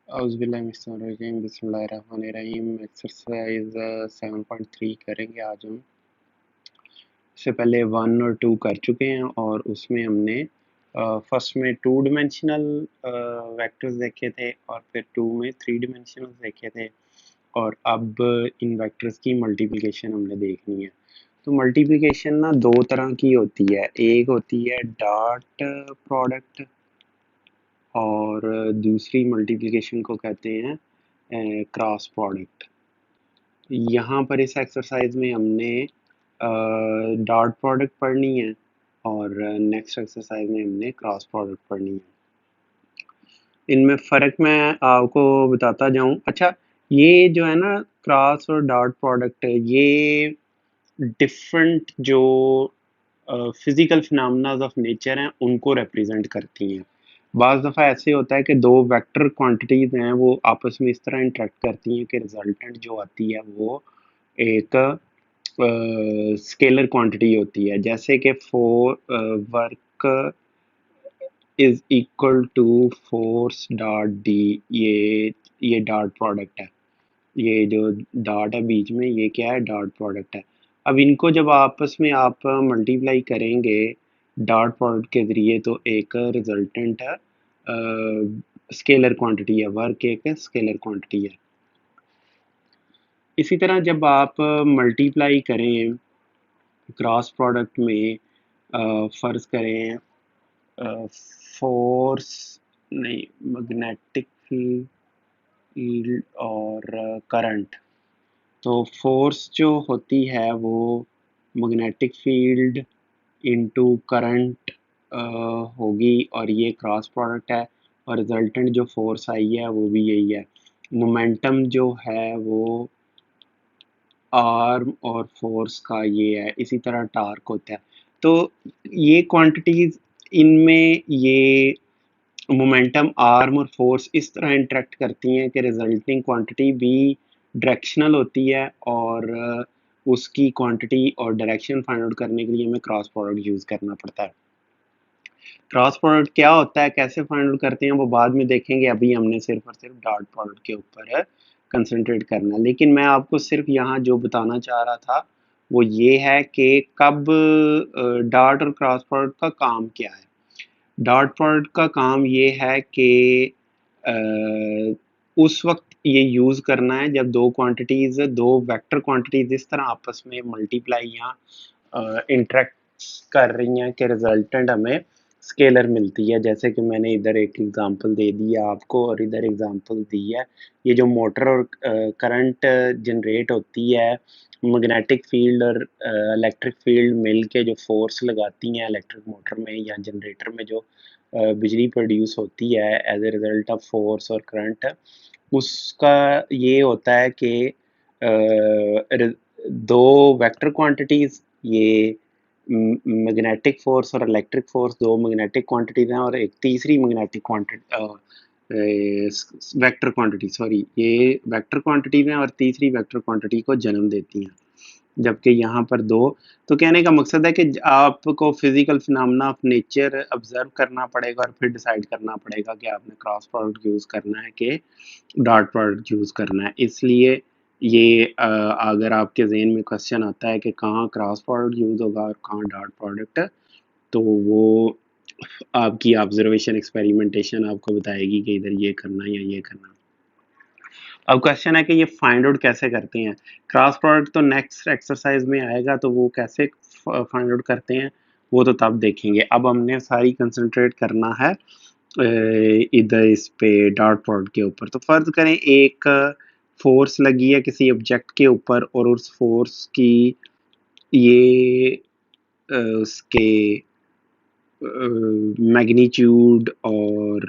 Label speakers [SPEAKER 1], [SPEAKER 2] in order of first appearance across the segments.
[SPEAKER 1] औज़ुबिल्लाहि बिस्मिल्लाहिर्रहमानिर्रहीम। एक्सरसाइज 7.3 करेंगे आज हम। इससे पहले 1 और 2 कर चुके हैं और उसमें हमने फर्स्ट में 2 डिमेंशनल वेक्टर्स देखे थे और फिर 2 में 3 डिमेंशनल देखे थे और अब इन वेक्टर्स की मल्टीप्लिकेशन हमने देखनी है। तो मल्टीप्लिकेशन ना दो तरह की होती है, एक होती है डॉट प्रोडक्ट और दूसरी मल्टीप्लिकेशन को कहते हैं क्रॉस प्रोडक्ट। यहाँ पर इस एक्सरसाइज में हमने डॉट प्रोडक्ट पढ़नी है और नेक्स्ट एक्सरसाइज में हमने क्रॉस प्रोडक्ट पढ़नी है। इनमें फ़र्क मैं आपको बताता जाऊँ। अच्छा, ये जो है ना क्रॉस और डॉट प्रोडक्ट, ये डिफरेंट जो फिज़िकल फिनोमेनास ऑफ नेचर हैं उनको रिप्रेजेंट करती हैं। बाज़ दफ़ा ऐसे होता है कि दो वेक्टर क्वांटिटीज़ हैं वो आपस में इस तरह इंटरेक्ट करती हैं कि रिजल्टेंट जो आती है वो एक स्केलर क्वांटिटी होती है, जैसे कि work is equal to force dot D. ये डॉट प्रोडक्ट है, ये जो डॉट है बीच में ये क्या है, डॉट प्रोडक्ट है। अब इनको जब आपस में आप मल्टीप्लाई करेंगे डॉट प्रोडक्ट के ज़रिए तो एक रिजल्टेंट स्केलर क्वांटिटी है, वर्क एक स्केलर क्वांटिटी है। इसी तरह जब आप मल्टीप्लाई करें क्रॉस प्रोडक्ट में फ़र्ज़ करें फोर्स नहीं, मैग्नेटिक फील्ड और करंट, तो फोर्स जो होती है वो मैग्नेटिक फील्ड इनटू करंट होगी और ये क्रॉस प्रोडक्ट है और रिजल्टेंट जो फोर्स आई है वो भी यही है। मोमेंटम जो है वो आर्म और फोर्स का ये है, इसी तरह टार्क होता है। तो ये क्वांटिटीज़, इनमें ये मोमेंटम आर्म और फोर्स इस तरह इंटरेक्ट करती हैं कि रिजल्टिंग क्वांटिटी भी डायरेक्शनल होती है और उसकी क्वांटिटी और डायरेक्शन फाइंड आउट करने के लिए हमें क्रॉस प्रोडक्ट यूज़ करना पड़ता है। क्रॉस प्रोडक्ट क्या होता है, कैसे फाइंड आउट करते हैं वो बाद में देखेंगे, अभी हमने सिर्फ और सिर्फ डॉट प्रोडक्ट के ऊपर कंसंट्रेट करना है। लेकिन मैं आपको सिर्फ यहाँ जो बताना चाह रहा था वो ये है कि कब डॉट और क्रॉस प्रोडक्ट का काम क्या है। डॉट प्रोडक्ट का काम ये है कि उस वक्त ये यूज़ करना है जब दो क्वांटिटीज़, दो वेक्टर क्वांटिटीज़ इस तरह आपस में मल्टीप्लाई या इंटरेक्ट कर रही हैं कि रिजल्टेंट हमें स्केलर मिलती है। जैसे कि मैंने इधर एक एग्जांपल दे दिया आपको और इधर एग्जांपल दी है। ये जो मोटर और करंट जनरेट होती है, मैग्नेटिक फील्ड और इलेक्ट्रिक फील्ड मिल के जो फोर्स लगाती हैं इलेक्ट्रिक मोटर में या जनरेटर में, जो बिजली प्रोड्यूस होती है as a result of force और करंट, उसका ये होता है कि दो वेक्टर क्वांटिटीज़, ये मैग्नेटिक फोर्स और इलेक्ट्रिक फोर्स, दो मैग्नेटिक क्वांटिटीज़ हैं और एक तीसरी मैग्नेटिक वेक्टर क्वांटिटी, सॉरी, ये वेक्टर क्वांटिटीज़ हैं और तीसरी वेक्टर क्वांटिटी को जन्म देती हैं, जबकि यहाँ पर दो। तो कहने का मकसद है कि आपको physical phenomena of nature observe करना पड़ेगा और फिर डिसाइड करना पड़ेगा कि आपने क्रॉस प्रोडक्ट यूज़ करना है कि डॉट प्रोडक्ट यूज़ करना है। इसलिए ये अगर आपके ज़हन में क्वेश्चन आता है कि कहाँ क्रॉस प्रोडक्ट यूज़ होगा और कहाँ डॉट प्रोडक्ट, तो वो आपकी ऑब्जर्वेशन एक्सपेरिमेंटेशन आपको बताएगी कि इधर ये करना है या ये करना है। अब क्वेश्चन है कि ये फाइंड आउट कैसे करते हैं। क्रॉस प्रोडक्ट तो नेक्स्ट एक्सरसाइज में आएगा, तो वो कैसे फाइंड आउट करते हैं वो तो तब देखेंगे। अब हमने सारी कंसंट्रेट करना है इधर इस पे डॉट प्रोडक्ट के ऊपर। तो फर्ज करें एक फोर्स लगी है किसी ऑब्जेक्ट के ऊपर और उस फोर्स की ये उसके मैग्नीट्यूड और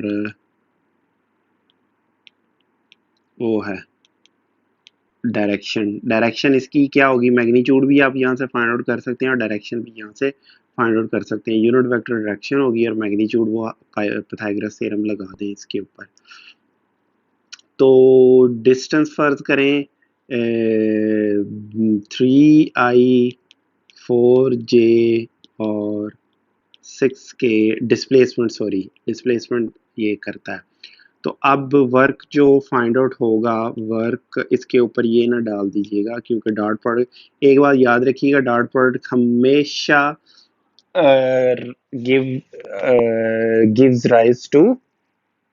[SPEAKER 1] वो है डायरेक्शन इसकी क्या होगी, मैग्नीट्यूड भी आप यहाँ से फाइंड आउट कर सकते हैं और डायरेक्शन भी यहाँ से फाइंड आउट कर सकते हैं। यूनिट वेक्टर डायरेक्शन होगी और मैग्नीट्यूड वो पाइथागोरस थ्योरम लगा दें इसके ऊपर। तो डिस्टेंस फर्ज करें 3i 4j और 6k डिस्प्लेसमेंट ये करता है। तो अब वर्क जो फाइंड आउट होगा, वर्क इसके ऊपर ये ना डाल दीजिएगा, क्योंकि डॉट प्रोडक्ट, एक बात याद रखिएगा, डॉट प्रोडक्ट हमेशा gives rise to,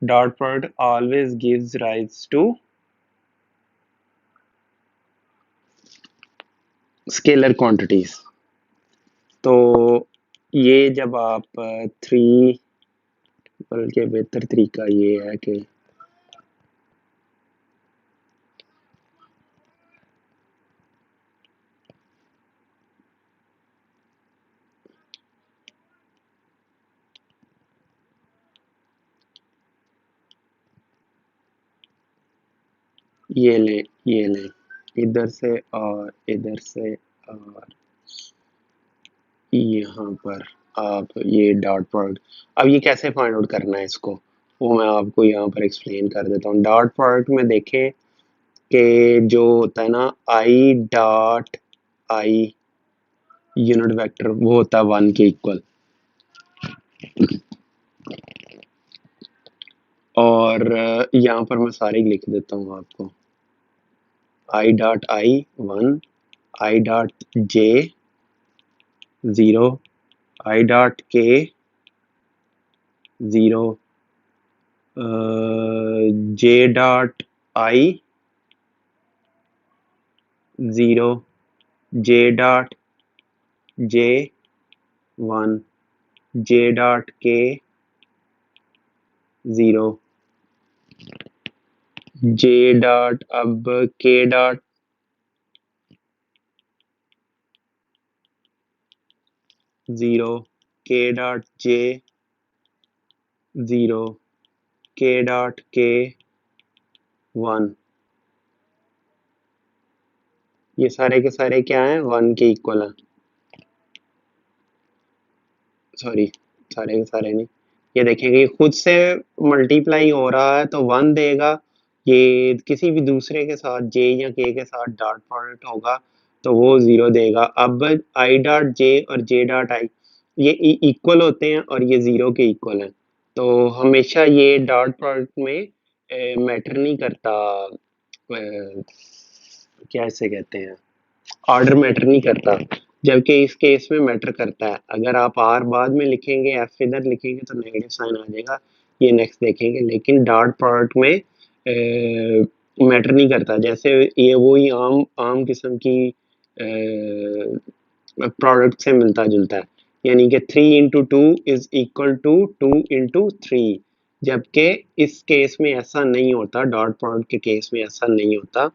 [SPEAKER 1] dot product always gives rise to scalar quantities. तो ये जब आप थ्री, बल्कि बेहतर तरीका ये है कि ये लें, ये लें, इधर से और इधर से, और यहाँ पर आप ये डॉट प्रोडक्ट, अब ये कैसे फाइंड आउट करना है इसको, वो मैं आपको यहाँ पर एक्सप्लेन कर देता हूँ। डॉट प्रोडक्ट में देखें कि जो होता है ना आई डॉट आई यूनिट वेक्टर, वो होता है 1 के इक्वल। और यहाँ पर मैं सारे लिख देता हूँ आपको, आई dot I 1, I dot J 0, I dot के 0, जे डॉट आई 0, J dot J 1, J dot के 0, जे डॉट, अब के डॉट 0, के डॉट जे 0, के डॉट के 1, ये सारे के सारे क्या हैं, 1 के इक्वल हैं। सॉरी, सारे के सारे नहीं, ये देखेंगे खुद से मल्टीप्लाई हो रहा है तो 1 देगा। ये किसी भी दूसरे के साथ जे या के साथ डॉट प्रोडक्ट होगा तो वो 0 देगा। अब आई डॉट जे और जे डॉट आई ये इक्वल होते हैं और ये 0 के इक्वल हैं, तो हमेशा ये डॉट प्रोडक्ट में मैटर नहीं करता, क्या इसे कहते हैं, ऑर्डर मैटर नहीं करता, जबकि इस केस में मैटर करता है। अगर आप आर बाद में लिखेंगे, एफ इधर लिखेंगे तो नेगेटिव साइन आ जाएगा, ये नेक्स्ट देखेंगे। लेकिन डॉट प्रोडक्ट में मैटर नहीं करता, जैसे ये वही आम आम किस्म की प्रोडक्ट से मिलता जुलता है, यानी कि 3 into two is equal to 2 into three, जबकि इस केस में ऐसा नहीं होता, डॉट प्रोडक्ट के केस में ऐसा नहीं होता,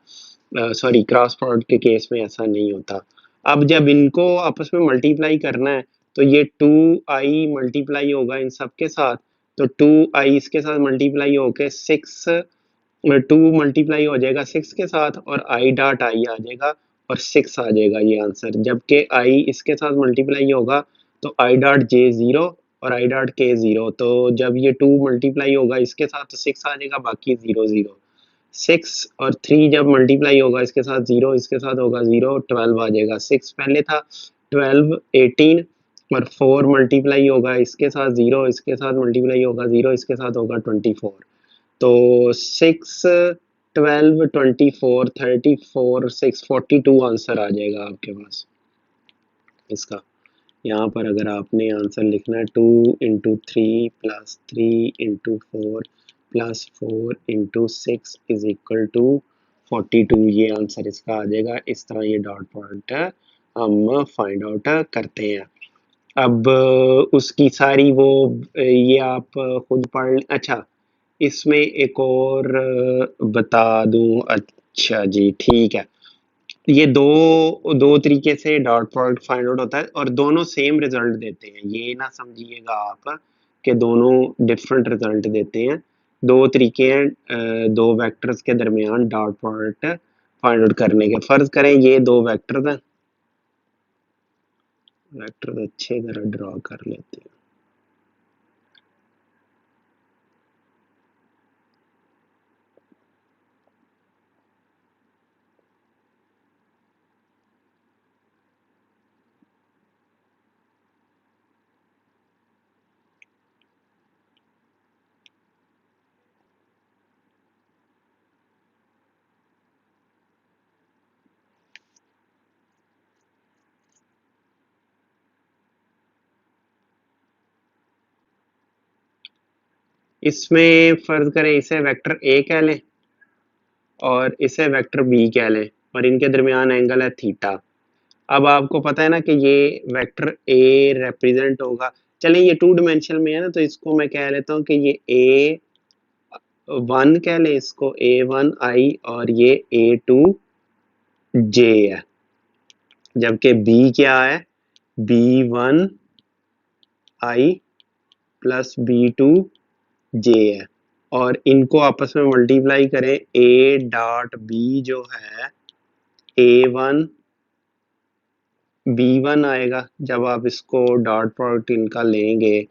[SPEAKER 1] सॉरी क्रॉस प्रोडक्ट के केस में ऐसा नहीं होता। अब जब इनको आपस में मल्टीप्लाई करना है तो ये 2i मल्टीप्लाई होगा इन सब के साथ, तो 2i इसके साथ मल्टीप्लाई होके 6, 2 मल्टीप्लाई हो जाएगा 6 के साथ और i डॉट आई आ जाएगा और 6 आ जाएगा ये आंसर। जबकि i इसके साथ मल्टीप्लाई होगा तो i डॉट जे 0 और i डॉट के 0, तो जब ये 2 मल्टीप्लाई होगा इसके साथ तो 6 आ जाएगा, बाकी 0 0। 6 और 3 जब मल्टीप्लाई होगा इसके साथ 0, इसके साथ होगा 0, 12 आ जाएगा। 6 पहले था, 12 18 और 4 मल्टीप्लाई होगा इसके साथ 0, इसके साथ मल्टीप्लाई होगा 0, इसके साथ होगा 24। तो 6 12 24 34 6 42 आंसर आ जाएगा आपके पास इसका। यहाँ पर अगर आपने आंसर लिखना है 2 into three plus 3 into 4 plus 4 into 6 is equal to 42, ये आंसर इसका आ जाएगा। इस तरह ये डॉट प्रोडक्ट हम फाइंड आउट करते हैं। अब उसकी सारी वो ये आप खुद पढ़, अच्छा इसमें एक और बता दूं, अच्छा जी ठीक है, ये दो दो तरीके से डॉट प्रोडक्ट फाइंड आउट होता है और दोनों सेम रिजल्ट देते हैं, ये ना समझिएगा आप कि दोनों डिफरेंट रिजल्ट देते हैं। दो तरीके हैं दो वेक्टर्स के दरमियान डॉट प्रोडक्ट फाइंड आउट करने के। फर्ज करें ये दो वेक्टर्स हैं, वेक्टर अच्छे तरह ड्रॉ कर लेते हैं। इसमें फर्ज करें इसे वेक्टर ए कह लें और इसे वेक्टर बी कह लें और इनके दरमियान एंगल है थीटा। अब आपको पता है ना कि ये वेक्टर ए रिप्रेजेंट होगा। चलें ये टू डिमेंशनल में है ना, तो इसको मैं कह लेता हूँ कि ये ए वन कह लें, इसको ए वन आई और ये ए टू जे है, जबकि बी क्या है, B one I plus B two J है। और इनको आपस में मल्टीप्लाई करें, ए डॉट बी जो है ए वन बी वन आएगा जब आप इसको डॉट प्रोडक्ट इनका लेंगे।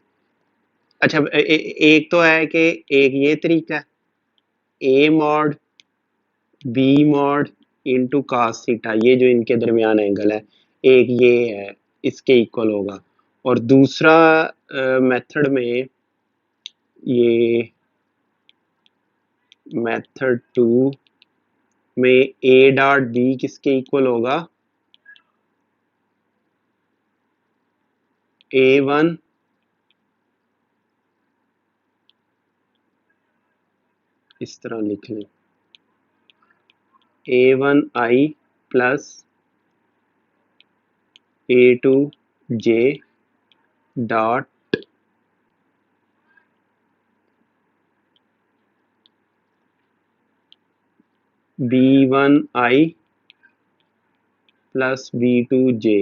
[SPEAKER 1] अच्छा एक तो है कि एक ये तरीका है, A mod B mod into cos theta, ये जो इनके दरमियान एंगल है, एक ये है, इसके इक्वल होगा। और दूसरा मेथड में, ये मेथड टू में ए डॉट बी किसके इक्वल होगा, ए वन इस तरह लिख लें, A one I plus A two J dot B one I plus B two J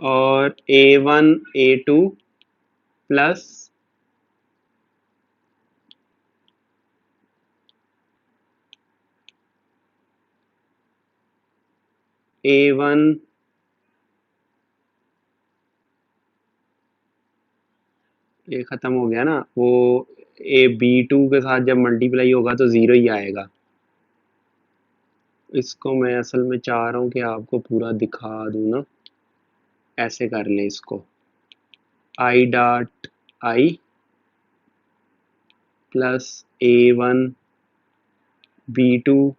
[SPEAKER 1] और A one A two plus A one ये खत्म हो गया ना, वो ए बी टू के साथ जब मल्टीप्लाई होगा तो जीरो ही आएगा। इसको मैं असल में चाह रहा हूँ कि आपको पूरा दिखा दूँ ना, ऐसे कर लें इसको, I dot I plus A one B two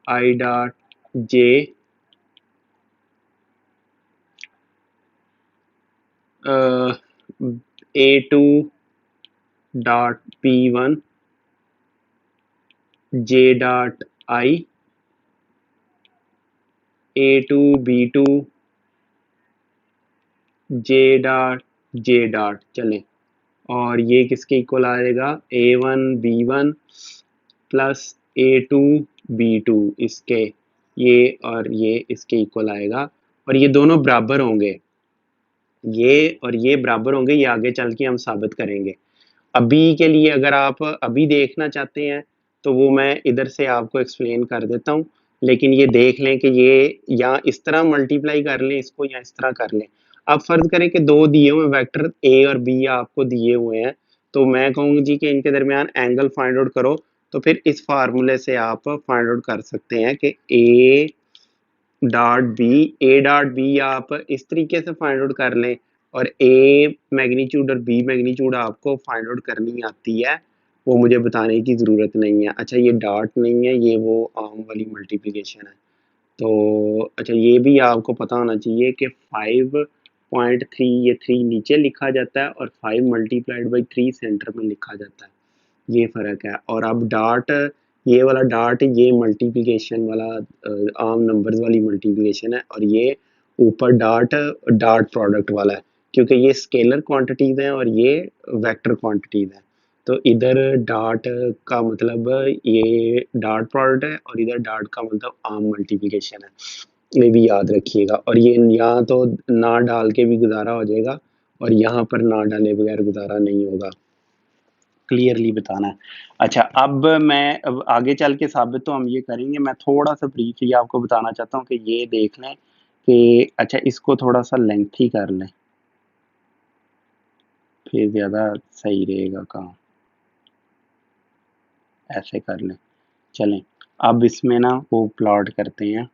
[SPEAKER 1] I dot J A two dot B one J dot I A two B two J dot चलें। और ये किसके इक्वल आएगा, A one B one plus A two B two, इसके ये और ये इसके इक्वल आएगा। और ये दोनों बराबर होंगे, ये और ये बराबर होंगे, ये आगे चल के हम साबित करेंगे। अभी के लिए अगर आप अभी देखना चाहते हैं तो वो मैं इधर से आपको एक्सप्लेन कर देता हूँ, लेकिन ये देख लें कि ये या इस तरह मल्टीप्लाई कर लें इसको या इस तरह कर लें। अब फर्ज करें कि दो दिए हुए वेक्टर ए और बी आपको दिए हुए हैं, तो मैं कहूँगी जी कि इनके दरमियान एंगल फाइंड आउट करो। तो फिर इस फार्मूले से आप फाइंड आउट कर सकते हैं कि ए डॉट बी आप इस तरीके से फाइंड आउट कर लें, और ए मैग्नीट्यूड और बी मैग्नीट्यूड आपको फाइंड आउट करनी आती है, वो मुझे बताने की ज़रूरत नहीं है। अच्छा ये डॉट नहीं है, ये वो आम वाली मल्टीप्लिकेशन है। तो अच्छा ये भी आपको पता होना चाहिए कि 5.3 ये 3 नीचे लिखा जाता है और 5 मल्टीप्लाइड बाई 3 सेंटर में लिखा जाता है, ये फ़र्क है। और अब डॉट, ये वाला डॉट ये मल्टीप्लिकेशन वाला आम नंबर्स वाली मल्टीप्लिकेशन है, और ये ऊपर डॉट डॉट प्रोडक्ट वाला है, क्योंकि ये स्केलर क्वांटिटीज़ हैं और ये वेक्टर क्वांटिटीज़ हैं। तो इधर डॉट का मतलब ये डॉट प्रोडक्ट है और इधर डॉट का मतलब आम मल्टीप्लिकेशन है, ये भी याद रखिएगा। और ये यहाँ तो ना डाल के भी गुजारा हो जाएगा और यहाँ पर ना डाले बगैर गुजारा नहीं होगा, क्लियरली बताना है। अच्छा अब आगे चल के साबित तो हम ये करेंगे, मैं थोड़ा सा ब्रीफली आपको बताना चाहता हूँ कि ये देख लें कि अच्छा इसको थोड़ा सा लेंथी कर लें, फिर ज़्यादा सही रहेगा काम, ऐसे कर लें। चलें अब इसमें ना वो प्लॉट करते हैं,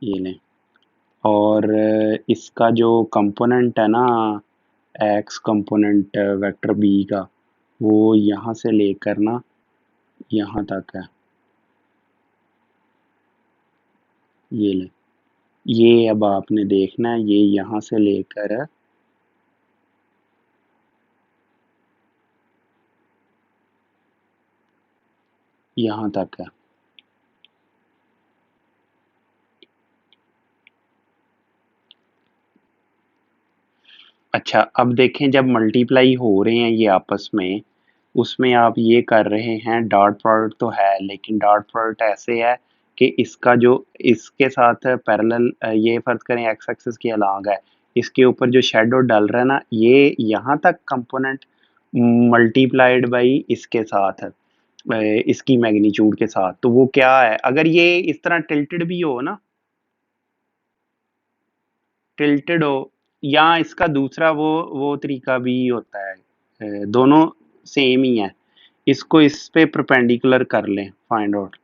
[SPEAKER 1] ये लें। और इसका जो कंपोनेंट है ना, एक्स कंपोनेंट वेक्टर बी का, वो यहाँ से लेकर ना यहाँ तक है। ये ले, ये अब आपने देखना है, ये यहाँ से लेकर यहाँ तक है। अच्छा, अब देखें जब मल्टीप्लाई हो रहे हैं ये आपस में, उसमें आप ये कर रहे हैं, डॉट प्रोडक्ट तो है लेकिन डॉट प्रोडक्ट ऐसे है कि इसका जो इसके साथ पैरेलल, ये फर्ज करें एक्स एक्सिस के अलॉन्ग है, इसके ऊपर जो शेडो डल रहा है ना, ये यहाँ तक कंपोनेंट मल्टीप्लाइड बाई इसके साथ, इसकी मैग्नीट्यूड के साथ, तो वो क्या है, अगर ये इस तरह टिल्टेड भी हो ना, टिल्टेड हो, या इसका दूसरा वो तरीका भी होता है, दोनों सेम ही है, इसको इस पे परपेंडिकुलर कर लें, फाइंड आउट।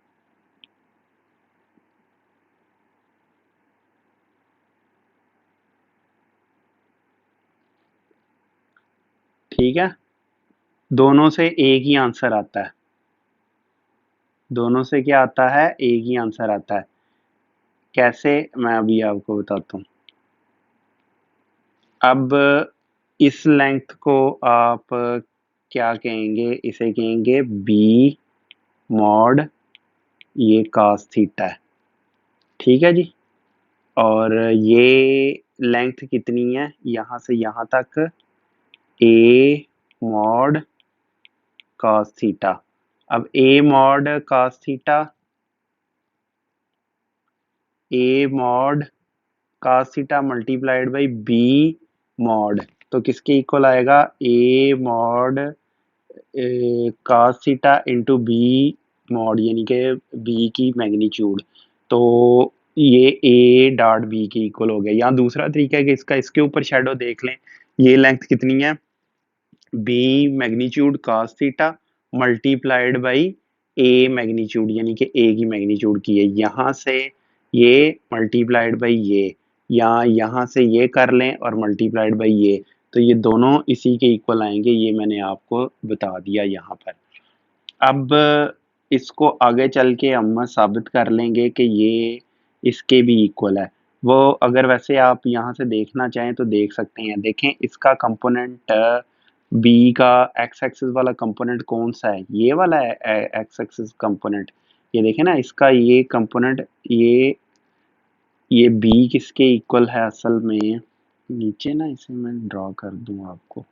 [SPEAKER 1] ठीक है, दोनों से एक ही आंसर आता है, दोनों से क्या आता है, एक ही आंसर आता है। कैसे, मैं अभी आपको बताता हूँ। अब इस लेंथ को आप क्या कहेंगे, इसे कहेंगे बी मॉड ये cos थीटा है, ठीक है जी। और ये लेंथ कितनी है, यहाँ से यहाँ तक, ए मॉड cos थीटा। अब A mod cos theta, A mod cos theta multiplied by B mod, तो किसके इक्वल आएगा, A mod cos theta into B mod, यानी कि बी की मैग्नीट्यूड, तो ये ए डॉट बी के इक्वल हो गया। यहाँ दूसरा तरीका है कि इसका इसके ऊपर शेडो देख लें, ये लेंथ कितनी है, B magnitude cos theta multiplied by A magnitude, यानी कि ए की मैग्नीट्यूड की है, यहाँ से ये मल्टीप्लाइड बाई ये, या यहाँ से ये कर लें और मल्टीप्लाइड बाई ये, तो ये दोनों इसी के इक्वल आएंगे, ये मैंने आपको बता दिया यहाँ पर। अब इसको आगे चल के हम साबित कर लेंगे कि ये इसके भी इक्वल है। वो अगर वैसे आप यहाँ से देखना चाहें तो देख सकते हैं, देखें इसका कंपोनेंट बी का एक्स एक्सिस वाला कंपोनेंट कौन सा है, ये वाला है एक्स एक्सिस कंपोनेंट, ये देखें ना, इसका ये कंपोनेंट, ये बी किसके इक्वल है असल में, नीचे ना इसे मैं ड्रॉ कर दूं आपको।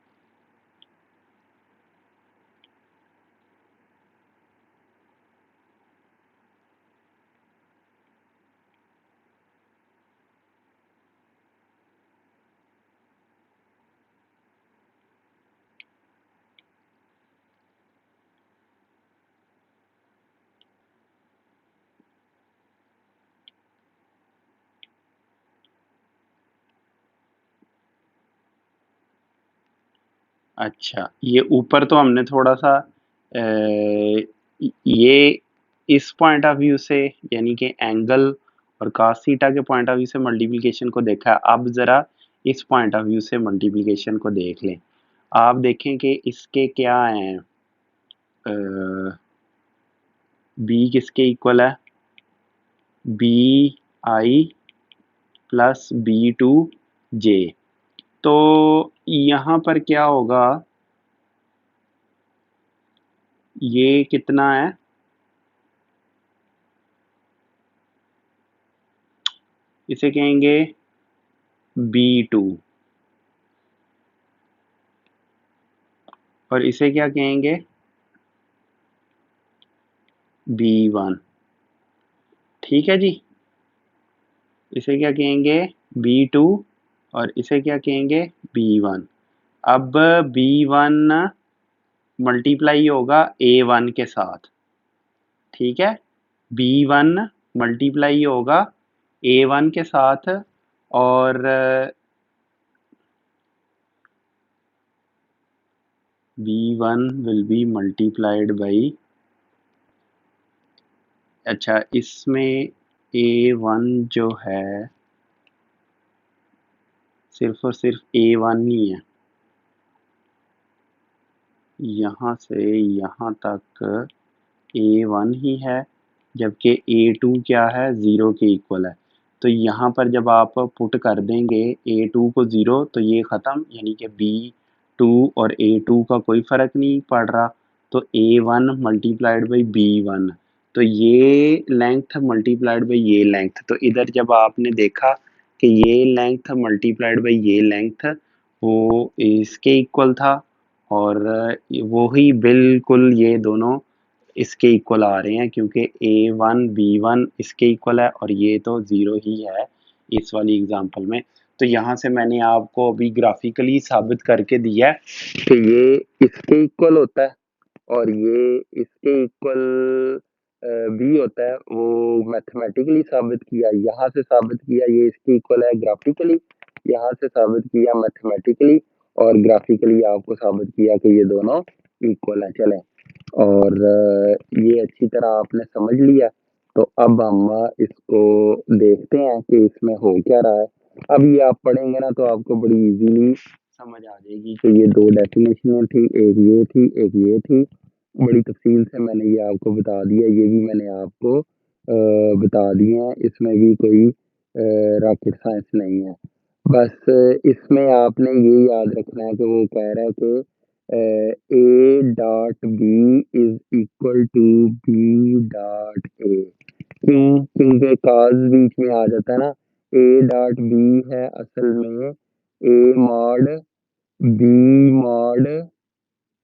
[SPEAKER 1] अच्छा, ये ऊपर तो हमने थोड़ा सा ये इस पॉइंट ऑफ व्यू से, यानी कि एंगल और cos थीटा के पॉइंट ऑफ व्यू से मल्टीप्लिकेशन को देखा है, अब ज़रा इस पॉइंट ऑफ व्यू से मल्टीप्लिकेशन को देख लें। आप देखें कि इसके क्या हैं, बी किसके इक्वल है, B I plus B two J, तो यहाँ पर क्या होगा, ये कितना है, इसे कहेंगे B2, और इसे क्या कहेंगे, B1, ठीक है जी। इसे क्या कहेंगे, B2, और इसे क्या कहेंगे, B1। अब B1 मल्टीप्लाई होगा A1 के साथ, ठीक है, B1 मल्टीप्लाई होगा A1 के साथ, और B1 will be multiplied by, अच्छा इसमें A1 जो है सिर्फ और सिर्फ A1 ही है, यहाँ से यहाँ तक A1 ही है, जबकि A2 क्या है, ज़ीरो के इक्वल है। तो यहाँ पर जब आप पुट कर देंगे A2 को 0 तो ये ख़त्म, यानी कि B2 और A2 का कोई फ़र्क नहीं पड़ रहा, तो A1 मल्टीप्लाइड बाई B1, तो ये लेंथ मल्टीप्लाइड बाई ये लेंथ, तो इधर जब आपने देखा कि ये लेंथ मल्टीप्लाइड बाई ये लेंथ वो इसके इक्वल था, और वो ही बिल्कुल ये दोनों इसके इक्वल आ रहे हैं, क्योंकि A1 B1 इसके इक्वल है और ये तो ज़ीरो ही है इस वाली एग्जांपल में। तो यहाँ से मैंने आपको अभी ग्राफिकली साबित करके दिया है कि ये इसके इक्वल होता है और ये इसके इक्वल भी होता है, वो मैथमेटिकली साबित किया, यहाँ से साबित किया ये इसके इक्वल है ग्राफिकली, यहाँ से साबित किया मैथमेटिकली, और ग्राफिकली आपको साबित किया कि ये दोनों इक्वल है। चलें, और ये अच्छी तरह आपने समझ लिया, तो अब हम इसको देखते हैं कि इसमें हो क्या रहा है। अब ये आप पढ़ेंगे ना तो आपको बड़ी इजीली समझ आ जाएगी कि ये दो डेफिनेशन थी, एक ये थी एक ये थी, बड़ी तफसील से मैंने ये आपको बता दिया, ये भी मैंने आपको बता दिए हैं, इसमें भी कोई रॉकेट साइंस नहीं है। बस इसमें आपने ये याद रखना है कि वो कह रहा है कि A dot B is equal to B dot A, क्यों? क्योंकि काज बीच में आ जाता है ना, ए डॉट बी है असल में A mod B mod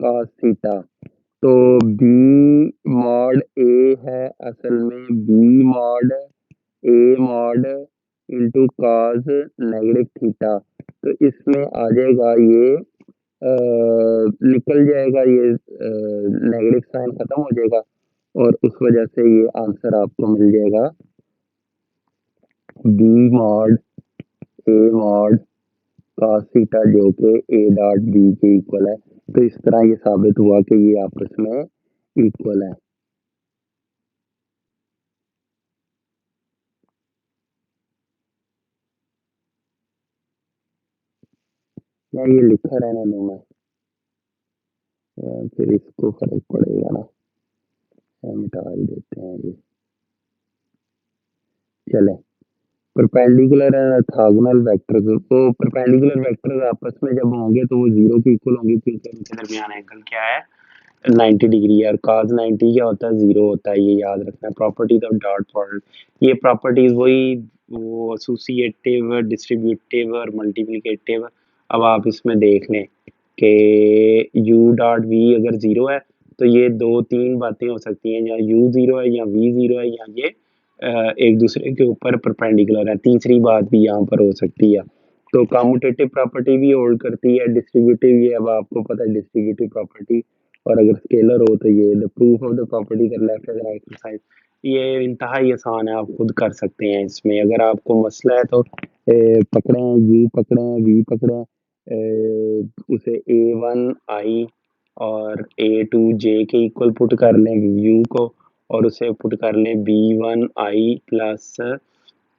[SPEAKER 1] cos theta, तो बी मॉड ए है असल में B mod A mod into cos negative theta, तो इसमें आ जाएगा ये निकल जाएगा, ये नेगेटिव साइन खत्म हो जाएगा और उस वजह से ये आंसर आपको मिल जाएगा B mod A mod cos theta, जो कि ए डॉट बी के इक्वल है। तो इस तरह ये साबित हुआ कि ये आपस में इक्वल है। या ये लिखा रहने दूं मैं, फिर इसको फर्क पड़ेगा ना, मिटा ही देते हैं ये। चले, परपेंडिकुलर एंड ऑर्थोगोनल वेक्टर्स, तो परपेंडिकुलर वेक्टर्स आपस में जब होंगे तो वो जीरो के इक्वल होंगे, क्योंकि इनके दरमियान एंगल क्या है 90 डिग्री है, और cos 90 क्या होता है, जीरो होता है, ये याद रखना है। प्रॉपर्टीज ऑफ डॉट प्रोडक्ट, ये प्रॉपर्टीज वही वो एसोसिएटिव, डिस्ट्रीब्यूटिव और मल्टीप्लिकेटिव। अब आप इसमें देख लें कि u डॉट v अगर जीरो है तो ये दो तीन बातें हो सकती हैं, या u जीरो है या v जीरो है, या ये एक दूसरे के ऊपर परपेंडिकुलर है, तीसरी बात भी यहाँ पर हो सकती है। तो कम्यूटेटिव प्रॉपर्टी भी होल्ड करती है, डिस्ट्रीब्यूटिव ये अब आपको पता है डिस्ट्रीब्यूटिव प्रॉपर्टी, और अगर स्केलर हो तो ये the proof of the property का लेफ्ट हैंड एक्सरसाइज, ये इंतहाई आसान है, आप खुद कर सकते हैं। इसमें अगर आपको मसला है तो पकड़ें, यू पकड़ें, वी पकड़ें, उसे A1 आई और A2 जे के इक्वल पुट कर लें यू को, और उसे पुट कर लें B1 आई प्लस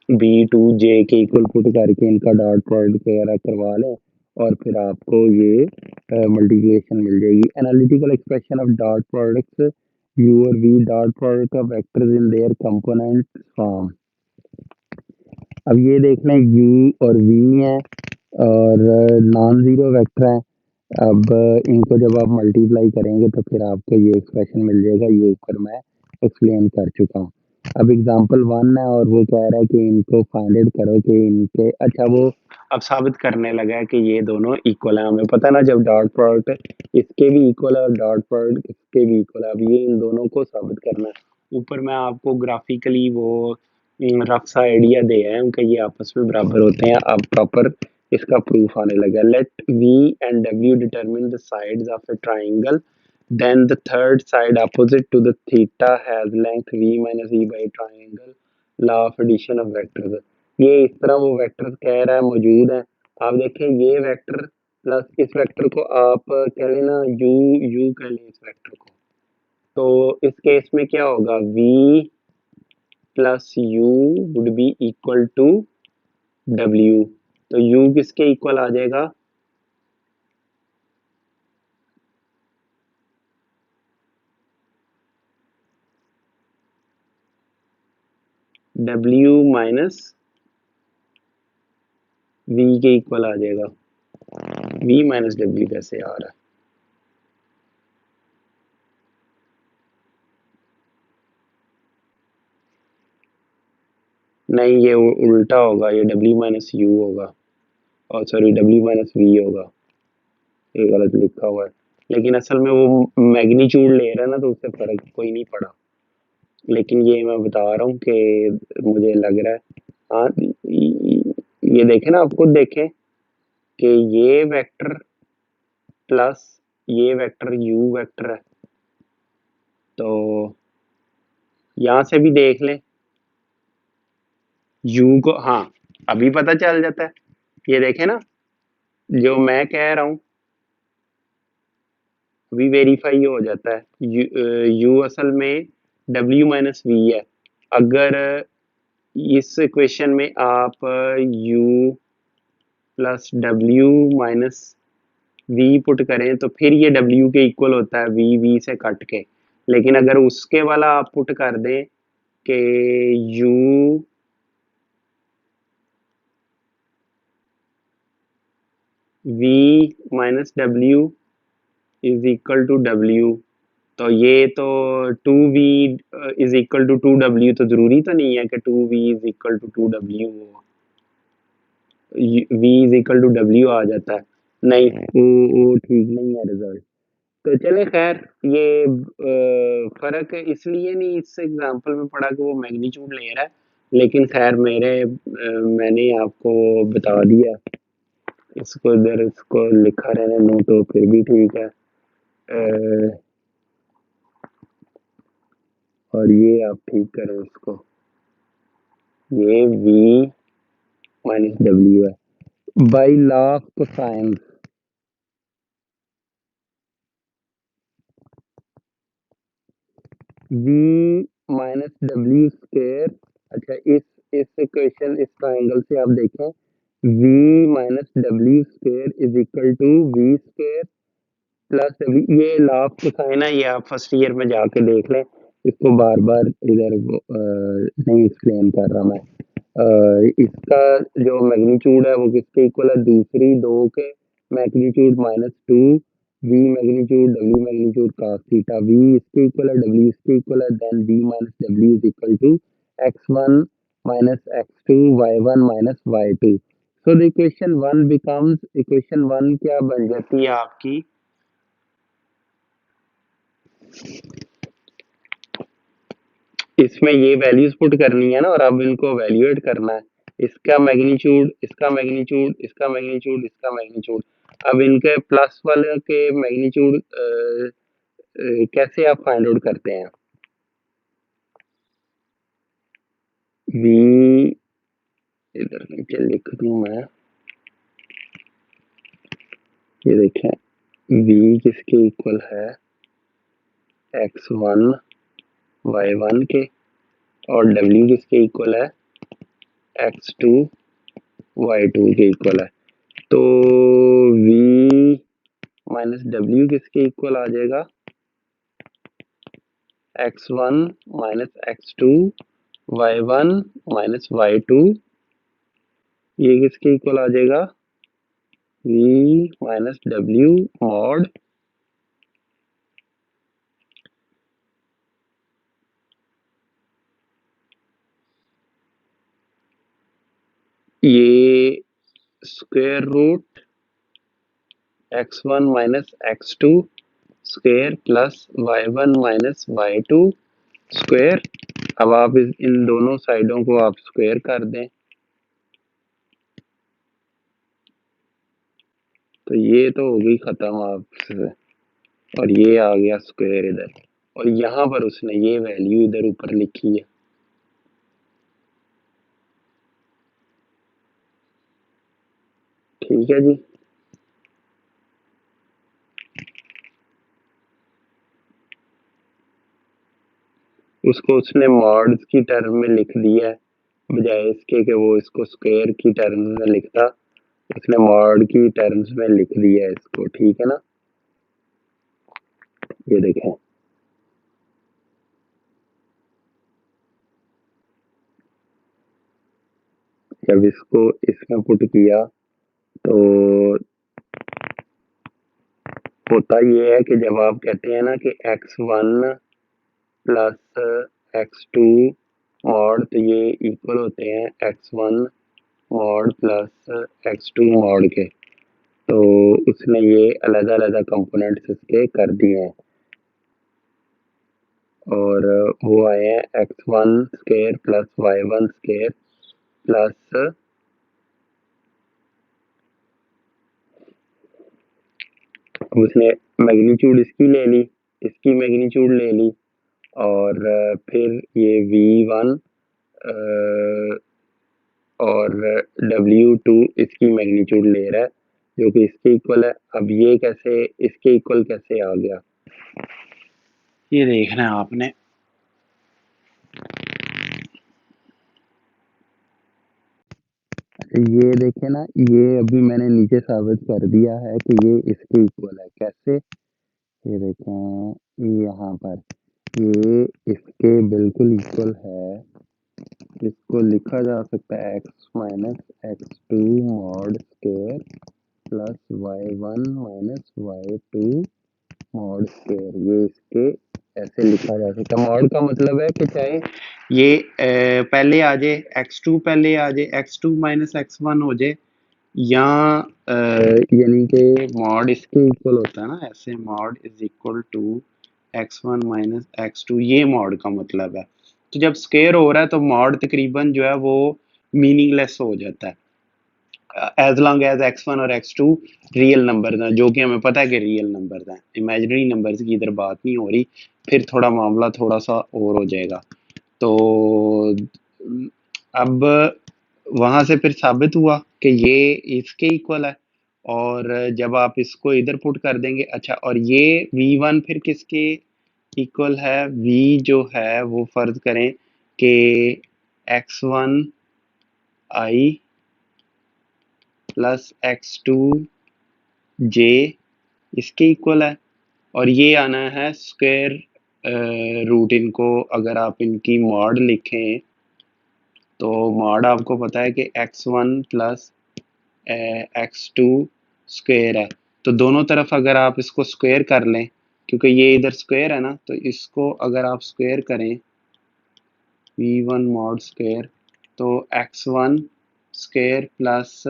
[SPEAKER 1] B2 जे के इक्वल पुट करके इनका डॉट प्रोडक्ट वगैरह करवा लें, और फिर आपको ये मल्टीप्लिकेशन मिल जाएगी। Analytical expression of dot products U और V dot product of vectors in their component form. अब ये देख लें यू और वी है और नॉन जीरो वेक्टर है, अब इनको जब आप मल्टीप्लाई करेंगे तो फिर आपको ये एक्सप्रेशन मिल जाएगा, ये ऊपर मैं एक्सप्लेन कर चुका हूँ। अब एग्जांपल 1 है और वो कह रहा है कि इनको फाइंड आउट करो कि इनके, अच्छा वो अब साबित करने लगा है कि ये दोनों इक्वल है। हमें पता है ना, जब डॉट प्रोडक्ट इसके भी इक्वल है और डॉट प्रोडक्ट इसके भी इक्वल है, अब ये इन दोनों को साबित करना है। ऊपर मैं आपको ग्राफिकली वो रफ सा आइडिया दे है उनका, ये आपस में बराबर होते हैं। अब प्रॉपर इसका प्रूफ आने लगा। Let V and W determine the sides of a triangle, then the third side opposite to the theta has length v minus e by triangle, law of addition of vectors। ये इस तरह वो vector कह रहा है मौजूद है। आप देखें ये वेक्टर प्लस इस वेक्टर को आप कह लेना u, u कह लें इस वेक्टर को, तो इस केस में क्या होगा, v plus u would be equal to w, तो u किसके इक्वल आ जाएगा, w माइनस v के इक्वल आ जाएगा। v माइनस डब्ल्यू कैसे आ रहा है? नहीं, ये उल्टा होगा, ये w माइनस यू होगा, और सॉरी w माइनस वी होगा, ये गलत लिखा हुआ है। लेकिन असल में वो मैग्नीट्यूड ले रहा है ना, तो उससे फर्क कोई नहीं पड़ा। लेकिन ये मैं बता रहा हूँ कि मुझे लग रहा है, हाँ, ये देखें ना, आप खुद देखें कि ये वेक्टर प्लस ये वेक्टर u वेक्टर है, तो यहां से भी देख लें u को, हाँ, अभी पता चल जाता है। ये देखें ना, जो मैं कह रहा हूँ अभी वेरीफाई हो जाता है। u असल में w माइनस वी है। अगर इस इक्वेशन में आप u plus w minus v put करें तो फिर ये w के इक्वल होता है, v से कट के। लेकिन अगर उसके वाला आप पुट कर दें कि u v minus W is equal to w, तो ये तो 2v is equal to 2w, तो जरूरी तो नहीं है कि 2v is equal to 2w हो, v is equal to w आ जाता है। नहीं, वो ठीक नहीं है रिजल्ट। तो चले खैर, ये फर्क इसलिए नहीं इस एग्जांपल में पड़ा कि वो मैग्नीट्यूड ले रहा है, लेकिन खैर मैंने आपको बता दिया। इसको इधर इसको लिखा रहने दो तो फिर भी ठीक है। और ये आप ठीक करें इसको, ये v माइनस डब्ल्यू है by law of cosine. v minus W square, अच्छा, इस इक्वेशन, इस ट्राइंगल से आप देखें v minus W square is equal to V square plus W. ये लॉ ऑफ कोसाइन है, ये आप फर्स्ट ईयर में जाके देख लें। इसको बार बार इधर नहीं एक्सप्लेन कर रहा मैं। इसका जो मैग्नीट्यूड है वो किसके इक्वल है? दूसरी दो के magnitude minus two, V magnitude W magnitude cos theta, V इसके इक्वल है, डब्ल्यू इसके इक्वल है, then V minus W is equal to x1 minus x2 y1 minus y2। So the equation one becomes, equation one क्या बन जाती है आपकी? इसमें ये वैल्यूज पुट करनी है ना, और अब इनको वैल्यूएट करना है। इसका मैग्नीट्यूड, इसका मैग्नीट्यूड, इसका मैग्नीट्यूड, इसका मैग्नीट्यूड। अब इनके प्लस वाले के मैग्नीट्यूड कैसे आप फाइंड आउट करते हैं? v, इधर नीचे लिख दूं मैं, ये देखें, v किसके इक्वल है? x1 y1 के, और w किसके इक्वल है? x2 y2 के इक्वल है। तो v माइनस डब्ल्यू किसके इक्वल आ जाएगा? x1 minus x2 y1 minus y2, ये किसके इक्वल आ जाएगा? v माइनस डब्ल्यू मॉड ये square root x1 minus x2 square plus y1 minus y2 square. अब आप इन दोनों साइडों को आप स्क्वायर कर दें, तो ये तो हो गई खत्म आपसे, और ये आ गया स्क्वायर इधर, और यहाँ पर उसने ये वैल्यू इधर ऊपर लिखी है। ठीक है जी। उसको उसने मॉड्स की टर्म में लिख दिया है, बजाय इसके कि वो इसको स्क्वायर की टर्म्स में लिखता, उसने मॉड की टर्म्स में लिख दिया है इसको। ठीक है ना, ये देखें, जब इसको इसमें पुट किया तो होता ये है कि जब आप कहते हैं ना कि x1 प्लस x2 मॉड, तो ये इक्वल होते हैं x1 mod plus x2 mod के। तो उसने ये अलग-अलग कंपोनेंट्स इसके कर दिए हैं और वो आए हैं x1 square plus y1 square plus उसने मैग्नीट्यूड इसकी ले ली, इसकी मैग्नीट्यूड ले ली और फिर ये V1 और W2 इसकी मैग्नीट्यूड ले रहा है जो कि इसके इक्वल है। अब ये कैसे इसके इक्वल कैसे आ गया, ये देखना है आपने। ये देखे ना, ये अभी मैंने नीचे साबित कर दिया है कि ये इसके इक्वल है। कैसे, ये देखें यहाँ पर ये इसके बिल्कुल इक्वल है। इसको लिखा जा सकता है x minus x2 mod square plus y1 minus y2 mod square. ये इसके ऐसे लिखा जा सकता है। मॉड का मतलब है कि चाहे ये पहले आ जाए, x2 पहले आ जाए, x2 माइनस x1 हो जाए, या यानी कि मॉड इसके इक्वल होता है ना, ऐसे mod is equal to x1 minus x2, ये मॉड का मतलब है। तो जब स्क्वायर हो रहा है तो मॉड तकरीबन जो है वो मीनिंगलेस हो जाता है, एज लॉन्ग एज x1 और x2 रियल नंबर हैं, जो कि हमें पता है कि रियल नंबर हैं। इमेजिनरी नंबर्स की इधर बात नहीं हो रही, फिर थोड़ा मामला थोड़ा सा और हो जाएगा। तो अब वहां से फिर साबित हुआ कि ये इसके इक्वल है, और जब आप इसको इधर पुट कर देंगे, अच्छा, और ये v1 फिर किसके इक्वल है, v जो है वो फर्ज करें कि x1 i plus x2 j इसके इक्वल है, और ये आना है स्क्वायर रूट। इनको अगर आप इनकी मॉड लिखें तो मॉड आपको पता है कि x1 प्लस x2 स्क्वायर है। तो दोनों तरफ अगर आप इसको स्क्वायर कर लें, क्योंकि ये इधर स्क्वायर है ना, तो इसको अगर आप स्क्वायर करें v1 मॉड स्क्वायर, तो x1 square plus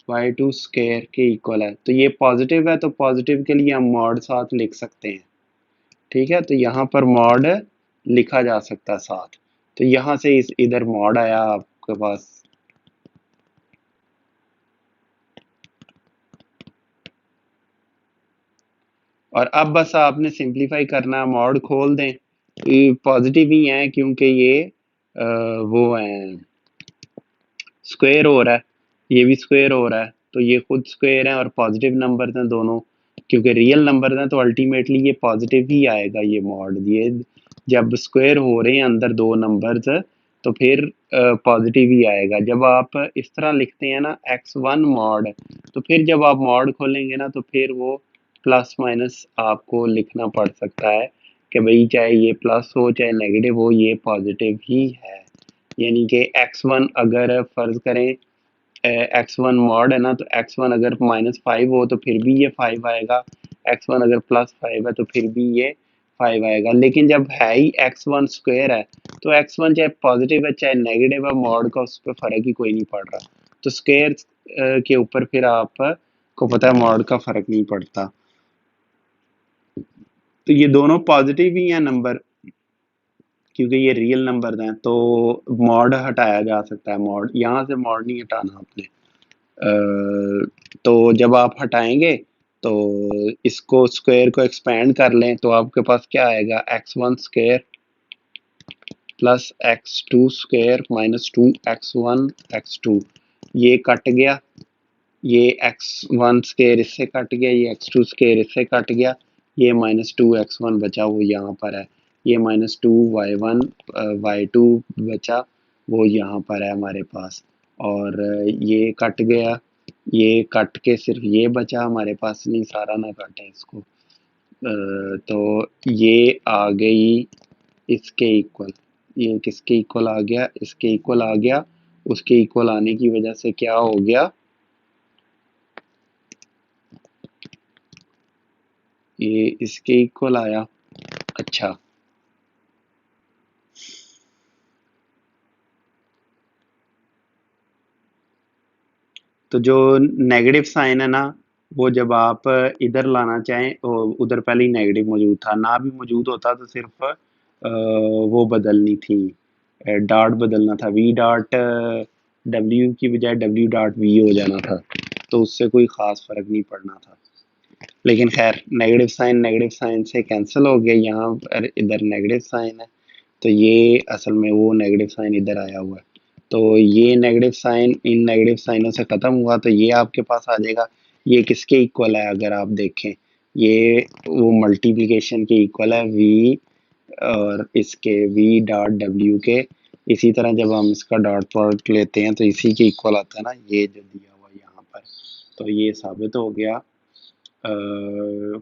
[SPEAKER 1] y2 square के इक्वल है। तो ये पॉजिटिव है, तो पॉजिटिव के लिए हम मॉड साथ लिख सकते हैं। ठीक है, तो यहाँ पर मॉड लिखा जा सकता है साथ। तो यहाँ से इस इधर मॉड आया आपके पास। और अब बस आपने सिंप्लीफाई करना है, मॉड खोल दें, ये पॉजिटिव ही है क्योंकि ये वो है, स्क्वायर हो रहा है, ये भी स्क्वायर हो रहा है, तो ये खुद स्क्वायर है और पॉजिटिव नंबर हैं दोनों, क्योंकि रियल नंबर हैं तो अल्टीमेटली ये पॉजिटिव ही आएगा। ये मॉड, ये जब स्क्वायर हो रहे हैं अंदर दो नंबर्स, तो फिर पॉजिटिव ही आएगा। जब आप इस तरह लिखते हैं ना x1 मॉड, तो फिर जब आप मॉड खोलेंगे ना तो फिर वो प्लस माइनस आपको लिखना पड़ सकता है कि भाई चाहे ये प्लस हो चाहे नेगेटिव हो, ये पॉजिटिव ही है। यानी कि x1 अगर फर्ज करें x1 मॉड है ना, तो x1 अगर -5 हो तो फिर भी ये 5 आएगा, x1 अगर +5 है तो फिर भी ये 5 आएगा। लेकिन जब है ही x1 स्क्वायर है, तो x1 चाहे पॉजिटिव है चाहे नेगेटिव है, मॉड का उस पर फर्क ही कोई नहीं पड़ रहा। तो स्क्वायर के ऊपर फिर आपको पता है मॉड का फर्क नहीं पड़ता। तो ये दोनों पॉजिटिव ही हैं नंबर, क्योंकि ये रियल नंबर हैं, तो मॉड हटाया जा सकता है। मॉड यहाँ से मॉड नहीं हटाना आपने। तो जब आप हटाएंगे तो इसको स्क्वायर को एक्सपेंड कर लें, तो आपके पास क्या आएगा, x1 square plus x2 square minus 2x1 x2, ये कट गया, ये x1 स्क्वायर इससे कट गया, ये x2 स्क्वायर इससे कट गया, ये -2x1 बचा वो यहाँ पर है, ये -2y1 y2 बचा वो यहाँ पर है हमारे पास, और ये कट गया, ये कट के सिर्फ ये बचा हमारे पास, नहीं सारा ना काटें इसको। तो ये आ गई इसके इक्वल, ये किसके इक्वल आ गया, इसके इक्वल आ गया, उसके इक्वल आने की वजह से क्या हो गया, ये इसके इक्वल आया। अच्छा, तो जो नेगेटिव साइन है ना, वो जब आप इधर लाना चाहें, उधर पहले ही नेगेटिव मौजूद था, ना भी मौजूद होता तो सिर्फ वो बदलनी थी, डॉट बदलना था, वी डॉट डब्ल्यू की बजाय डब्ल्यू डॉट वी हो जाना था, तो उससे कोई ख़ास फ़र्क नहीं पड़ना था। लेकिन खैर, नेगेटिव साइन से कैंसिल हो गया, यहाँ पर इधर नेगेटिव साइन है, तो ये असल में वो नेगेटिव साइन इधर आया हुआ है, तो ये नेगेटिव साइन इन नेगेटिव साइनों से ख़त्म हुआ, तो ये आपके पास आ जाएगा। ये किसके इक्वल है अगर आप देखें, ये वो मल्टीप्लिकेशन के इक्वल है, वी और इसके वी डॉट डब्ल्यू के। इसी तरह जब हम इसका डॉट प्रोडक्ट लेते हैं तो इसी के इक्वल आता है ना, ये जो दिया हुआ यहाँ पर, तो ये साबित हो गया।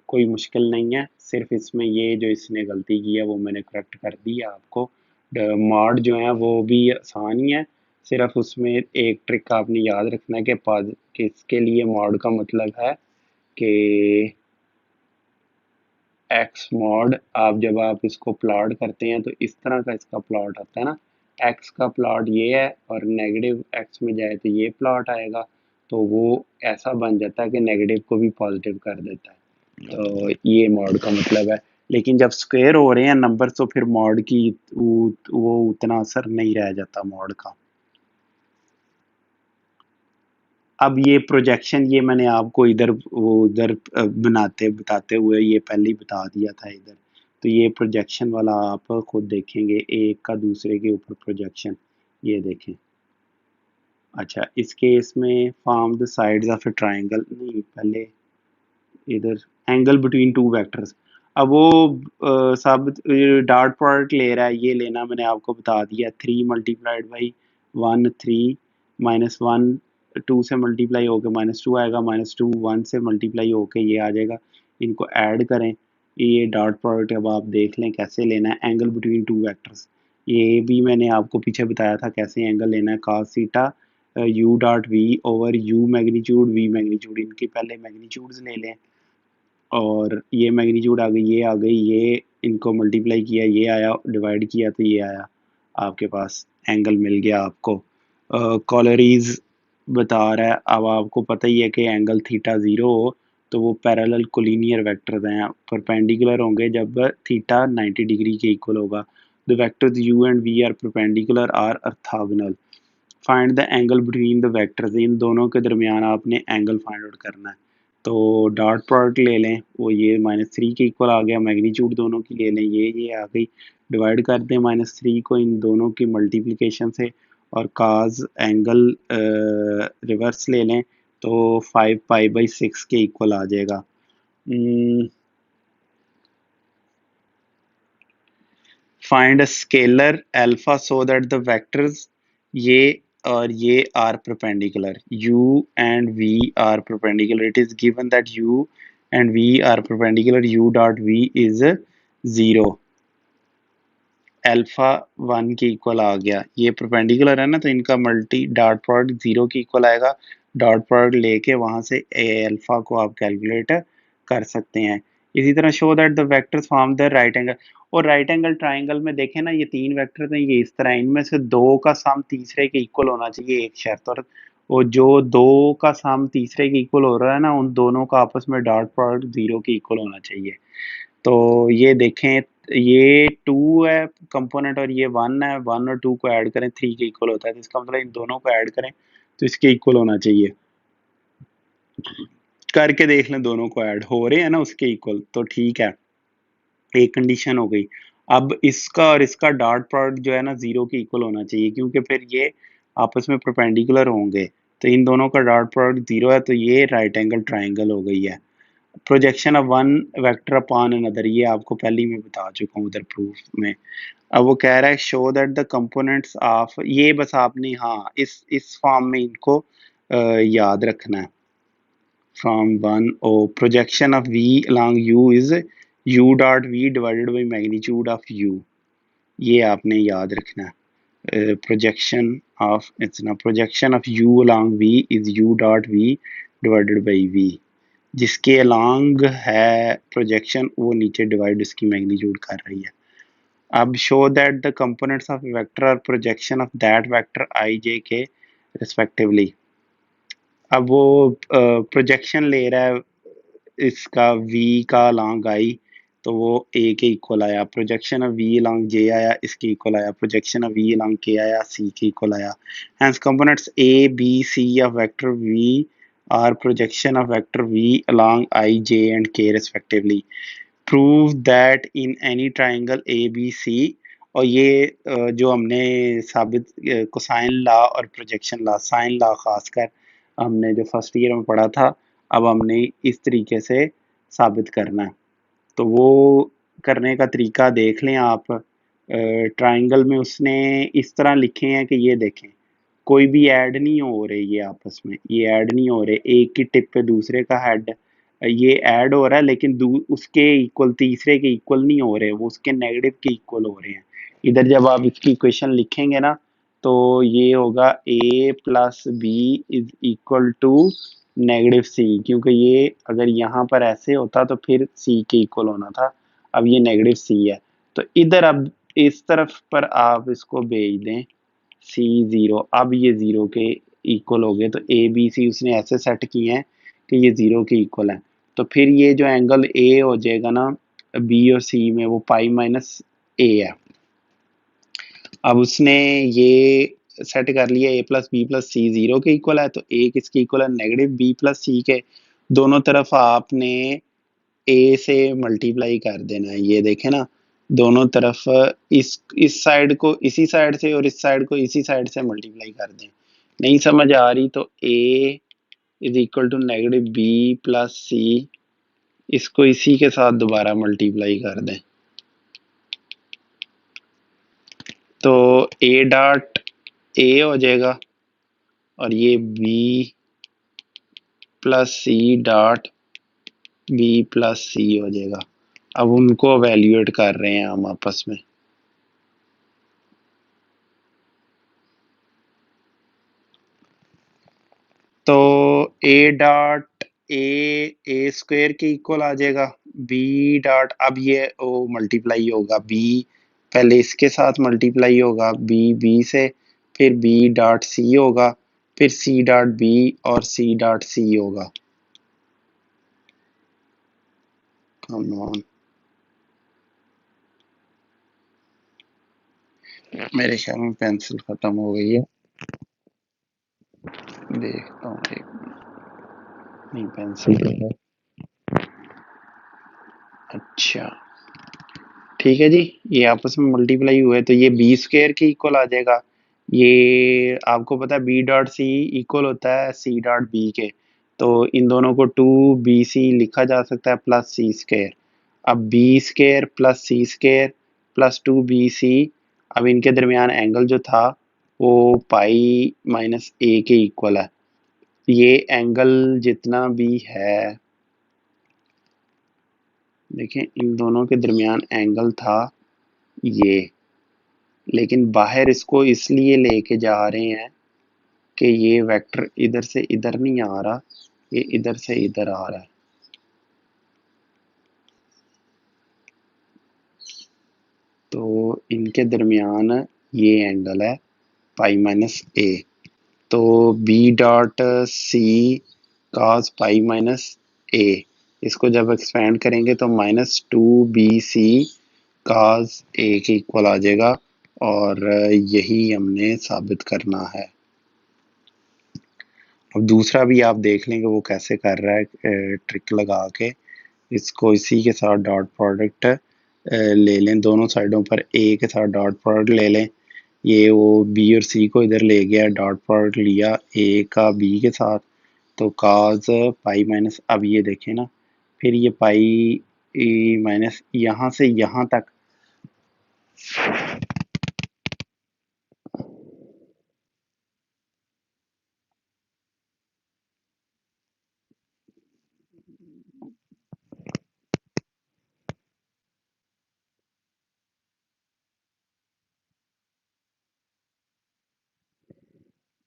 [SPEAKER 1] कोई मुश्किल नहीं है, सिर्फ इसमें ये जो इसने गलती की है वो मैंने करेक्ट कर दी है आपको। मॉड जो है वो भी आसान ही है, सिर्फ उसमें एक ट्रिक आपने याद रखना है कि इसके लिए मॉड का मतलब है कि एक्स मॉड, आप जब आप इसको प्लॉट करते हैं तो इस तरह का इसका प्लॉट आता है ना, एक्स का प्लॉट ये है और नेगेटिव एक्स में जाए तो ये प्लॉट आएगा, तो वो ऐसा बन जाता है कि नेगेटिव को भी पॉजिटिव कर देता है, तो ये मॉड का मतलब है। लेकिन जब स्क्वायर हो रहे हैं नंबर तो फिर मॉड की वो उतना असर नहीं रह जाता मॉड का। अब ये प्रोजेक्शन, ये मैंने आपको इधर वो उधर बनाते बताते हुए ये पहले ही बता दिया था इधर, तो ये प्रोजेक्शन वाला आप खुद देखेंगे, एक का दूसरे के ऊपर प्रोजेक्शन, ये देखें। अच्छा, इस केस में form the sides of a triangle, नहीं पहले इधर एंगल बिटवीन टू वेक्टर्स। अब वो सब डॉट प्रोडक्ट ले रहा है, ये लेना मैंने आपको बता दिया, 3 मल्टीप्लाइड बाई 1 3 माइनस 1 2 से मल्टीप्लाई होकर -2 आएगा, -2 1 से मल्टीप्लाई होकर ये आ जाएगा, इनको ऐड करें, ये डॉट प्रोडक्ट अब आप देख लें कैसे लेना है, एंगल बिटवीन टू वेक्टर्स, ये भी मैंने आपको पीछे बताया था कैसे एंगल लेना है, cos theta u dot v over u magnitude v magnitude, इनके पहले मैग्नीट्यूड्स ले लें, और ये मैग्नीट्यूड आ गई, ये आ गई, ये इनको मल्टीप्लाई किया, ये आया, डिवाइड किया तो ये आया, आपके पास एंगल मिल गया आपको। कॉलरीज बता रहा है, अब आपको पता ही है कि एंगल थीटा 0 हो तो वो पैरेलल कोलिनियर वेक्टर्स हैं, परपेंडिकुलर होंगे जब थीटा 90 डिग्री के इक्वल होगा। The vectors u and v are perpendicular are orthogonal, find the angle between the vectors, इन दोनों के दरमियान आपने एंगल फाइंड आउट करना है, तो डॉट प्रोडक्ट ले लें, वो ये -3 के इक्वल आ गया, मैग्नीट्यूड दोनों की ले लें, ये आ गई, डिवाइड कर दें -3 को इन दोनों की मल्टीप्लिकेशन से, और काज एंगल रिवर्स ले लें तो 5 पाई बाई 6 के इक्वल आ जाएगा। Find a scalar alpha so that the vectors, ये और ये are perpendicular, u and v are perpendicular, it is given that u and v are perpendicular, u dot v is 0, alpha 1 के equal आ गया, ये perpendicular है ना तो इनका मल्टी डॉट प्रोडक्ट 0 के इक्वल आएगा, डॉट प्रोडक्ट लेके वहां से अल्फा को आप कैलकुलेट कर सकते हैं। इसी तरह show that the vectors form the right angle, और राइट एंगल ट्राइंगल में देखें ना, ये 3 वेक्टर हैं, ये इस तरह, इनमें से 2 का सम तीसरे के इक्वल होना चाहिए, एक शर्त, और वो जो 2 का सम तीसरे के इक्वल हो रहा है ना, उन दोनों का आपस में डॉट प्रोडक्ट 0 के इक्वल होना चाहिए। तो ये देखें, ये 2 है कंपोनेंट और ये 1 है, 1 और 2 को ऐड करें 3 के इक्वल होता है, तो इसका मतलब इन दोनों को ऐड करें तो इसके इक्वल होना चाहिए, करके देख लें, दोनों को ऐड हो रहे हैं ना उसके इक्वल, तो ठीक है, एक कंडीशन हो गई। अब इसका और इसका डॉट प्रोडक्ट जो है ना 0 के इक्वल होना चाहिए, क्योंकि फिर ये आपस में परपेंडिकुलर होंगे, तो इन दोनों का डॉट प्रोडक्ट 0 है, तो ये राइट एंगल ट्राइंगल हो गई है। Projection of one vector upon another, ये आपको पहले ही मैं बता चुका हूँ उधर प्रूफ में। अब वो कह रहा है show that the components of, ये बस आपने हाँ इस फॉर्म में इनको याद रखना है, from one O projection of v along u is u dot v divided by magnitude of u, ये आपने याद रखना है। projection of it's now projection of u along v is u dot v divided by v, जिसके along है projection वो नीचे divide उसकी magnitude कर रही है. अब show that the components of a vector are projection of that vector I j k respectively. अब वो प्रोजेक्शन ले रहा है इसका v का along I, तो वो a के इक्वल आया. Projection of v along j आया, इसके इक्वल आया. Projection of v along k आया, c के इक्वल आया. Hence components a b c of vector v are projection of vector v along I j and k respectively. Prove that in any triangle a b c. और ये जो हमने साबित cosine law और projection law, sign law खासकर हमने जो first year में पढ़ा था, अब हमने इस तरीके से साबित करना है. तो वो करने का तरीका देख लें आप. ट्राइंगल में उसने इस तरह लिखे हैं कि ये देखें, कोई भी ऐड नहीं हो रहे, ये आपस में ये ऐड नहीं हो रहे. एक की टिप पे दूसरे का हेड ये ऐड हो रहा है, लेकिन उसके इक्वल तीसरे के इक्वल नहीं हो रहे, वो उसके नेगेटिव के इक्वल हो रहे हैं. इधर जब आप इसकी इक्वेशन लिखेंगे ना, तो ये होगा a plus B is equal to negative C, क्योंकि ये अगर यहाँ पर ऐसे होता तो फिर c के इक्वल होना था. अब ये नेगेटिव c है, तो इधर अब इस तरफ पर आप इसको भेज दें c 0. अब ये 0 के इक्वल हो गए, तो a b c उसने ऐसे सेट किए हैं कि ये 0 के इक्वल है. तो फिर ये जो एंगल a हो जाएगा ना b और c में, वो पाई माइनस a है. अब उसने ये सेट कर लिया a प्लस बी प्लस सी 0 के इक्वल है, तो a किसके इक्वल है, नेगेटिव b प्लस सी के. दोनों तरफ आपने a से मल्टीप्लाई कर देना है. ये देखें ना, दोनों तरफ इस साइड को इसी साइड से और इस साइड को इसी साइड से मल्टीप्लाई कर दें. नहीं समझ आ रही तो a is equal to negative B plus C, इसको इसी के साथ दोबारा मल्टीप्लाई कर दें, तो a डॉट a हो जाएगा और ये b plus C dot B plus C हो जाएगा. अब उनको वैल्यूएट कर रहे हैं हम आपस में. तो a डॉट ए स्क्वायर के इक्वल आ जाएगा. b डॉट अब ये ओ मल्टीप्लाई होगा, b पहले इसके साथ मल्टीप्लाई होगा, b से, फिर b डॉट c होगा, फिर c डॉट b और c डॉट c होगा. कम ऑन, मेरे ख्याल में पेंसिल खत्म हो गई है, देखता हूँ एक. नहीं पेंसिल तो है. अच्छा ठीक है जी, ये आपस में मल्टीप्लाई हुए तो ये बी स्क्वायर के इक्वल आ जाएगा. ये आपको पता है बी डॉट सी इक्वल होता है सी डॉट बी के, तो इन दोनों को 2bc लिखा जा सकता है प्लस सी स्क्वायर. अब बी स्क्वायर प्लस सी स्क्वायर प्लस 2bc, अब इनके दरमियान एंगल जो था वो पाई माइनस ए के इक्वल है. ये एंगल जितना भी है, देखें इन दोनों के दरमियान एंगल था ये, लेकिन बाहर इसको इसलिए लेके जा रहे हैं कि ये वेक्टर इधर से इधर नहीं आ रहा, ये इधर से इधर आ रहा है. तो इनके दरमियान ये एंगल है पाई माइनस ए. तो B dot C cos pi minus A, इसको जब एक्सपेंड करेंगे तो माइनस 2bc कॉस ए के इक्वल आ जाएगा. और यही हमने साबित करना है. अब दूसरा भी आप देख लेंगे वो कैसे कर रहा है, ट्रिक लगा के. इसको इसी के साथ डॉट प्रोडक्ट ले लें, दोनों साइडों पर ए के साथ डॉट प्रोडक्ट ले लें. ये वो बी और सी को इधर ले गया, डॉट प्रोडक्ट लिया ए का बी के साथ, तो काज पाई माइनस, अब ये देखें ना, फिर ये पाई माइनस यहाँ से यहाँ तक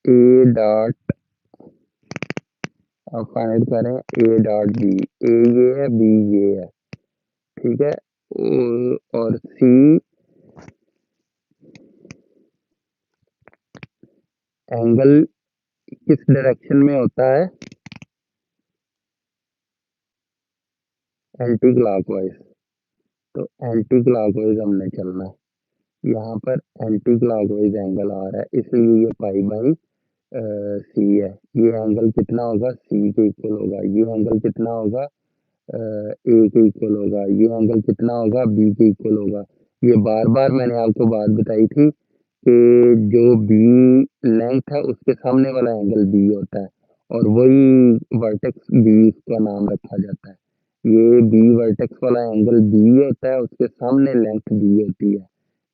[SPEAKER 1] ए डॉट, आप फाइंड करें ए डॉट बी, ए ये है, बी ये है, ठीक है। और सी एंगल किस डायरेक्शन में होता है, एंटी क्लॉकवाइज। तो एंटी क्लॉकवाइज हमने चलना है, यहाँ पर एंटी क्लॉकवाइज एंगल आ रहा है, इसलिए ये पाई बाई सी है। ये एंगल कितना होगा, सी के इक्वल होगा। ये एंगल कितना होगा, ए के इक्वल होगा। ये एंगल कितना होगा, बी के इक्वल होगा। ये बार बार मैंने आपको बात बताई थी कि जो बी लेंथ है उसके सामने वाला एंगल बी होता है, और वही वर्टेक्स बी का नाम रखा जाता है। ये बी वर्टेक्स वाला एंगल बी होता है, उसके सामने लेंथ बी होती है।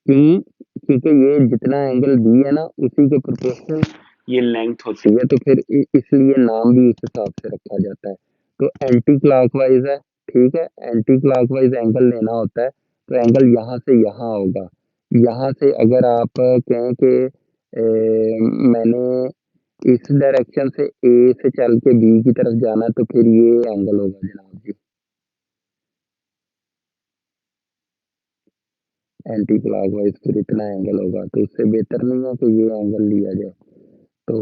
[SPEAKER 1] क्यों? क्योंकि ये जितना एंगल बी है ना, उसी के प्रोपोर्शनल ये लेंथ होती है, तो फिर इसलिए नाम भी उस हिसाब से रखा जाता है। तो एंटी क्लॉकवाइज है, ठीक है। एंटी क्लॉकवाइज एंगल लेना होता है, तो एंगल यहाँ से यहाँ होगा। यहाँ से अगर आप कहें कि मैंने इस डायरेक्शन से ए से चल के बी की तरफ जाना, तो फिर ये एंगल होगा जनाब जी, एंटी क्लॉकवाइज फिर इतना एंगल होगा। तो उससे बेहतर नहीं है कि ये एंगल लिया जाए। तो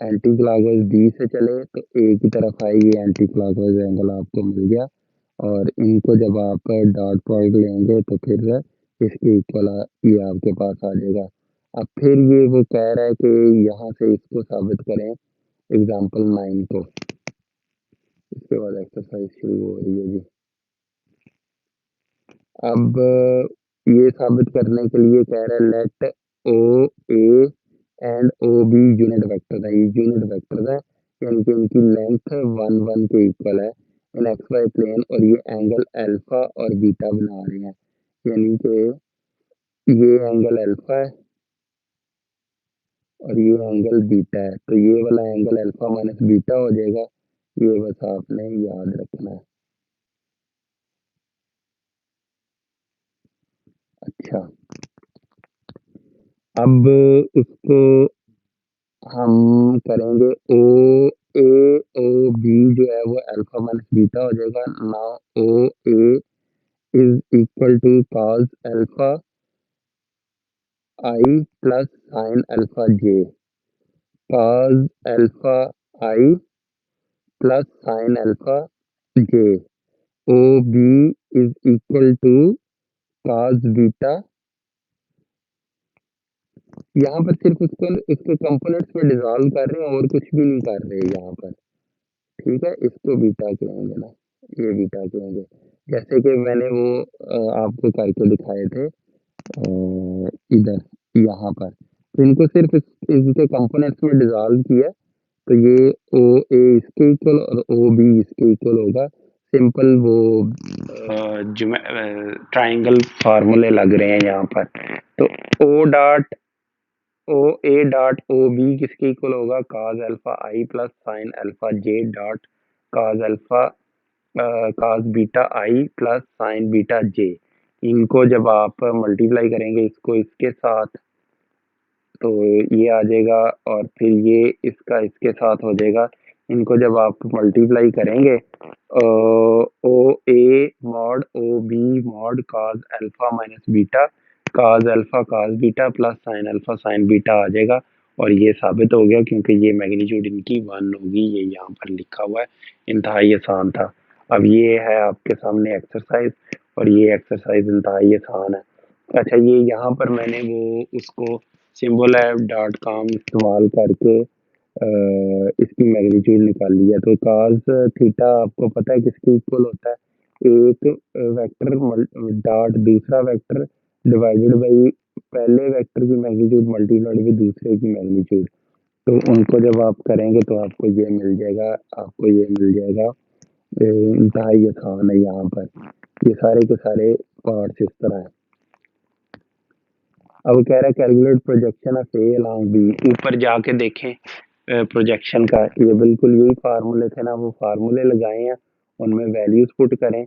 [SPEAKER 1] एंटी क्लॉकवाइज बी से चले तो ए की तरफ आए, ये एंटी क्लॉकवाइज एंगल आपको मिल गया। और इनको जब आप डॉट प्रोडक्ट लेंगे तो फिर इसके इक्वल ये आपके पास आ जाएगा। अब फिर ये वो कह रहा है कि यहाँ से इसको साबित करें, एग्जाम्पल 9 को। इसके बाद एक्सरसाइज शुरू हो रही है जी। अब ये साबित करने के लिए कह रहा है let O A and O B unit vector है। ये यूनिट वेक्टर है, यानी कि इनकी लेंथ 1 1 के इक्वल है इन एक्स वाई प्लेन, और ये एंगल अल्फा और बीटा बना रहे हैं। यानी कि ये एंगल अल्फा है और ये एंगल बीटा है, तो ये वाला एंगल अल्फा माइनस बीटा हो जाएगा। ये बस आपने याद रखना है। अच्छा, अब इसको हम करेंगे ओ ए ओ बी जो है वो अल्फा माइनस बीटा हो जाएगा। Now O A is equal to cos alpha I plus sine alpha J. Cos alpha I plus sine alpha J. O B is equal to cos beta. यहाँ पर सिर्फ उसको इसके कंपोनेंट्स में dissolve कर रहे हैं और कुछ भी नहीं कर रहे यहाँ पर, ठीक है। इसको बीटा कहेंगे ना, ये बीटा कहेंगे, जैसे कि मैंने वो आपको करके दिखाए थे इधर यहाँ पर। तो इनको सिर्फ इसके कंपोनेंट्स में डिसॉल्व किया, तो ये ओ ए इसके इक्वल और ओ बी इसके इक्वल होगा। सिंपल वो ट्राइंगल फार्मूले लग रहे हैं यहाँ पर। तो O dot O A dot O B किसके इक्वल होगा, cos alpha I plus sine alpha J dot cos alpha cos beta I plus sine beta J. इनको जब आप मल्टीप्लाई करेंगे इसको इसके साथ, तो ये आ जाएगा, और फिर ये इसका इसके साथ हो जाएगा। इनको जब आप मल्टीप्लाई करेंगे O A mod O B mod cos alpha minus beta cos alpha cos beta plus sine alpha sine beta आ जाएगा। और ये साबित हो गया, क्योंकि ये मैग्नीट्यूड इनकी 1 होगी, ये यहाँ पर लिखा हुआ है। इंतहाई आसान था। अब ये है आपके सामने एक्सरसाइज, और ये एक्सरसाइज इंतहाई आसान है। अच्छा, ये यहाँ पर मैंने वो उसको सिंबल ऐप डॉट कॉम इस्तेमाल करके इसकी मैग्नीट्यूड निकाल लिया। तो काज थीटा आपको पता है किसके इक्वल होता है, एक वेक्टर डॉट दूसरा वेक्टर डिवाइडेड बाई पहले वेक्टर की मैग्नीट्यूड मल्टीप्लाइड बाई दूसरे की मैग्नीट्यूड। तो उनको जब आप करेंगे तो आपको ये मिल जाएगा, आपको ये मिल जाएगा। इंतहाई आसान है यहाँ पर, ये सारे के सारे पार्ट्स इस तरह है। अब कह रहा है calculate projection of A along B. ऊपर जाके देखें प्रोजेक्शन का, ये बिल्कुल यही फार्मूले थे ना, वो फार्मूले लगाए हैं, उनमें वैल्यूज पुट करें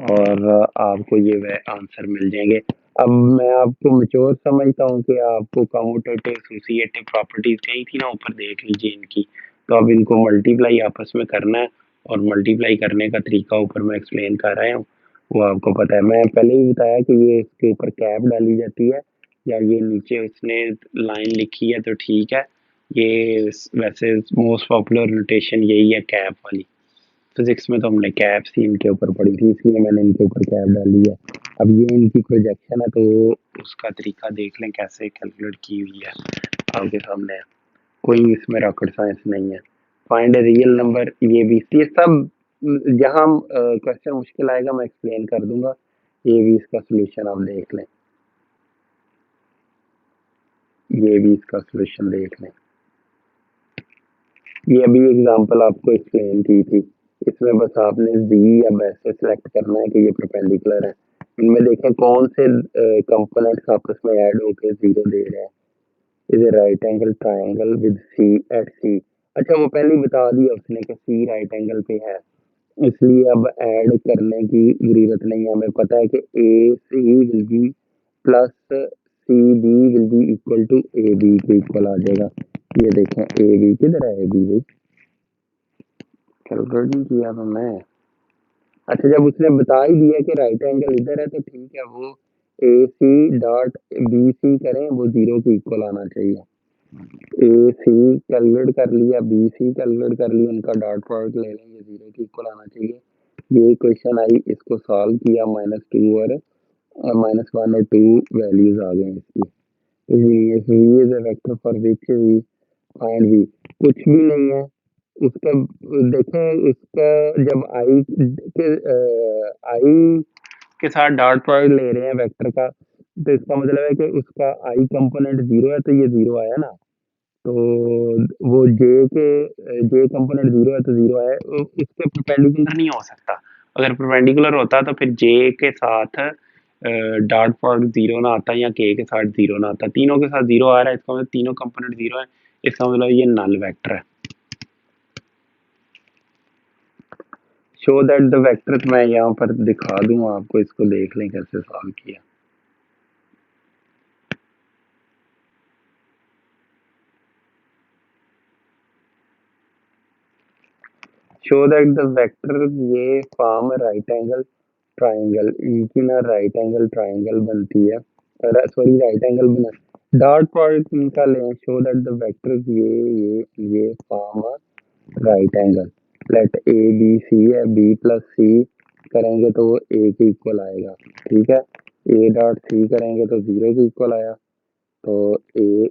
[SPEAKER 1] और आपको ये आंसर मिल जाएंगे। अब मैं आपको मैच्योर समझता हूँ कि आपको कम्यूटेटिव एसोसिएटिव प्रॉपर्टीज कही थी ना, ऊपर देख लीजिए इनकी। तो अब इनको मल्टीप्लाई आपस में करना है, और मल्टीप्लाई करने का तरीका ऊपर मैं एक्सप्लेन कर रहा हूँ, वो आपको पता है। मैं पहले ही बताया कि ये इसके ऊपर कैप डाली जाती है, या ये नीचे इसने लाइन लिखी है तो ठीक है। ये वैसे मोस्ट पॉपुलर नोटेशन यही है, कैप वाली। फिजिक्स में तो हमने कैप सी इनके ऊपर पढ़ी थी, इसलिए मैंने इनके ऊपर कैप डाली है। अब ये इनकी प्रोजेक्शन है, तो उसका तरीका देख लें कैसे कैलकुलेट की हुई है, आपके सामने है। कोई इसमें रॉकेट साइंस नहीं है। फाइंड ए रियल नंबर, ये भी, ये सब जहाँ क्वेश्चन मुश्किल आएगा मैं एक्सप्लेन कर दूंगा। ये भी इसका सोल्यूशन आप देख लें, ये भी इसका सोल्यूशन देख लें। ये अभी एग्जांपल आपको एक्सप्लेन की थी। इसमें बस आपने जी या वैसे सिलेक्ट करना है कि ये परपेंडिकुलर है। इनमें देखें कौन से कंपोनेंट्स आपस में ऐड होकर जीरो दे रहे हैं। Is a right angle triangle with C at C. अच्छा, वो पहले ही बता दिया उसने कि सी राइट एंगल पे है, इसलिए अब ऐड करने की जरूरत नहीं है। हमें पता है कि A C will be plus C B will be equal to A B के इक्वल आ जाएगा। ये देखें ए बी किधर है, ए बी कैलकुलेट नहीं किया तो मैं। अच्छा, जब उसने बता ही दिया कि राइट एंगल इधर है तो ठीक है, वो ए सी डॉट बी सी करें, वो जीरो के इक्वल आना चाहिए। ए सी कैलकुलेट कर लिया, बी सी कैलकुलेट कर लिया, उनका डॉट प्रोडक्ट ले लेंगे, जीरो के इक्वल आना चाहिए। ये क्वेश्चन आई, इसको सॉल्व किया, -2 और -1 और 2 वैल्यूज आ गई इसकी। If v is a vector for which we find v, कुछ भी नहीं है उसका। देखें इसका, जब आई के आई के साथ डॉट प्रोडक्ट ले रहे हैं वेक्टर का, तो इसका मतलब है कि उसका आई कंपोनेंट जीरो है, तो ये जीरो आया ना। तो वो जे कंपोनेंट जीरो है तो जीरो है, इसके परपेंडिकुलर नहीं हो सकता। अगर परपेंडिकुलर होता तो फिर जे के साथ डॉट प्रोडक्ट जीरो ना आता, या के साथ जीरो ना आता। तीनों के साथ जीरो आ रहा है, इसका मतलब तीनों कंपोनेंट जीरो है, इसका मतलब ये नल वेक्टर है। शो दैट द वेक्टर, मैं यहाँ पर दिखा दूँ आपको, इसको देख लें कैसे सॉल्व किया। शो दैट द वेक्टर, ये फॉर्म राइट एंगल ट्राइंगल, इनकी ना राइट एंगल ट्राइंगल बनती है, सॉरी राइट एंगल बना, डॉट प्रोडक्ट इनका लें। शो दैट द वेक्टर, ये form right angle. Let A B C है, बी प्लस सी करेंगे तो वो ए के इक्वल आएगा, ठीक है। ए डॉट सी करेंगे तो जीरो के इक्वल आया। तो ए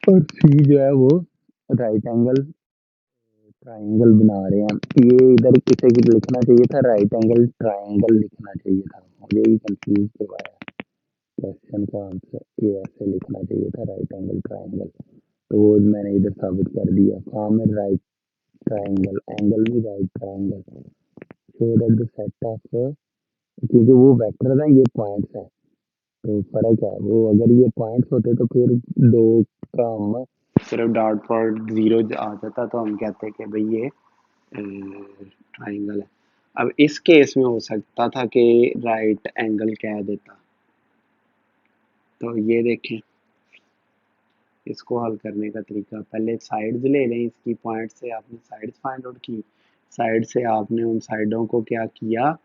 [SPEAKER 1] और सी जो है वो राइट एंगल ट्राइंगल बना रहे हैं। ये इधर किसे की लिखना चाहिए था, राइट एंगल ट्राइंगल लिखना चाहिए था, मुझे भी कंफ्यूज करवाया। क्वेश्चन का आंसर ये ऐसे लिखना चाहिए था, राइट एंगल ट्राइंगल। तो वो मैंने इधर साबित कर दिया, फॉर्म है राइट ट्राइंगल, एंगल भी right triangle. So that the set of, क्योंकि वो वेक्टर है, ये पॉइंट्स है, तो फर्क है। वो अगर ये पॉइंट्स होते तो फिर दो का हम सिर्फ डॉट प्रोडक्ट जीरो आ जाता, तो हम कहते हैं कि भाई ये ट्राइंगल है। अब इस केस में हो सकता था कि राइट एंगल कह देता। तो ये देखें, इसको हल करने का तरीका, पहले साइड्स ले लें इसकी, पॉइंट से आपने साइड्स फाइंड आउट की, साइड से आपने उन साइडों को क्या किया,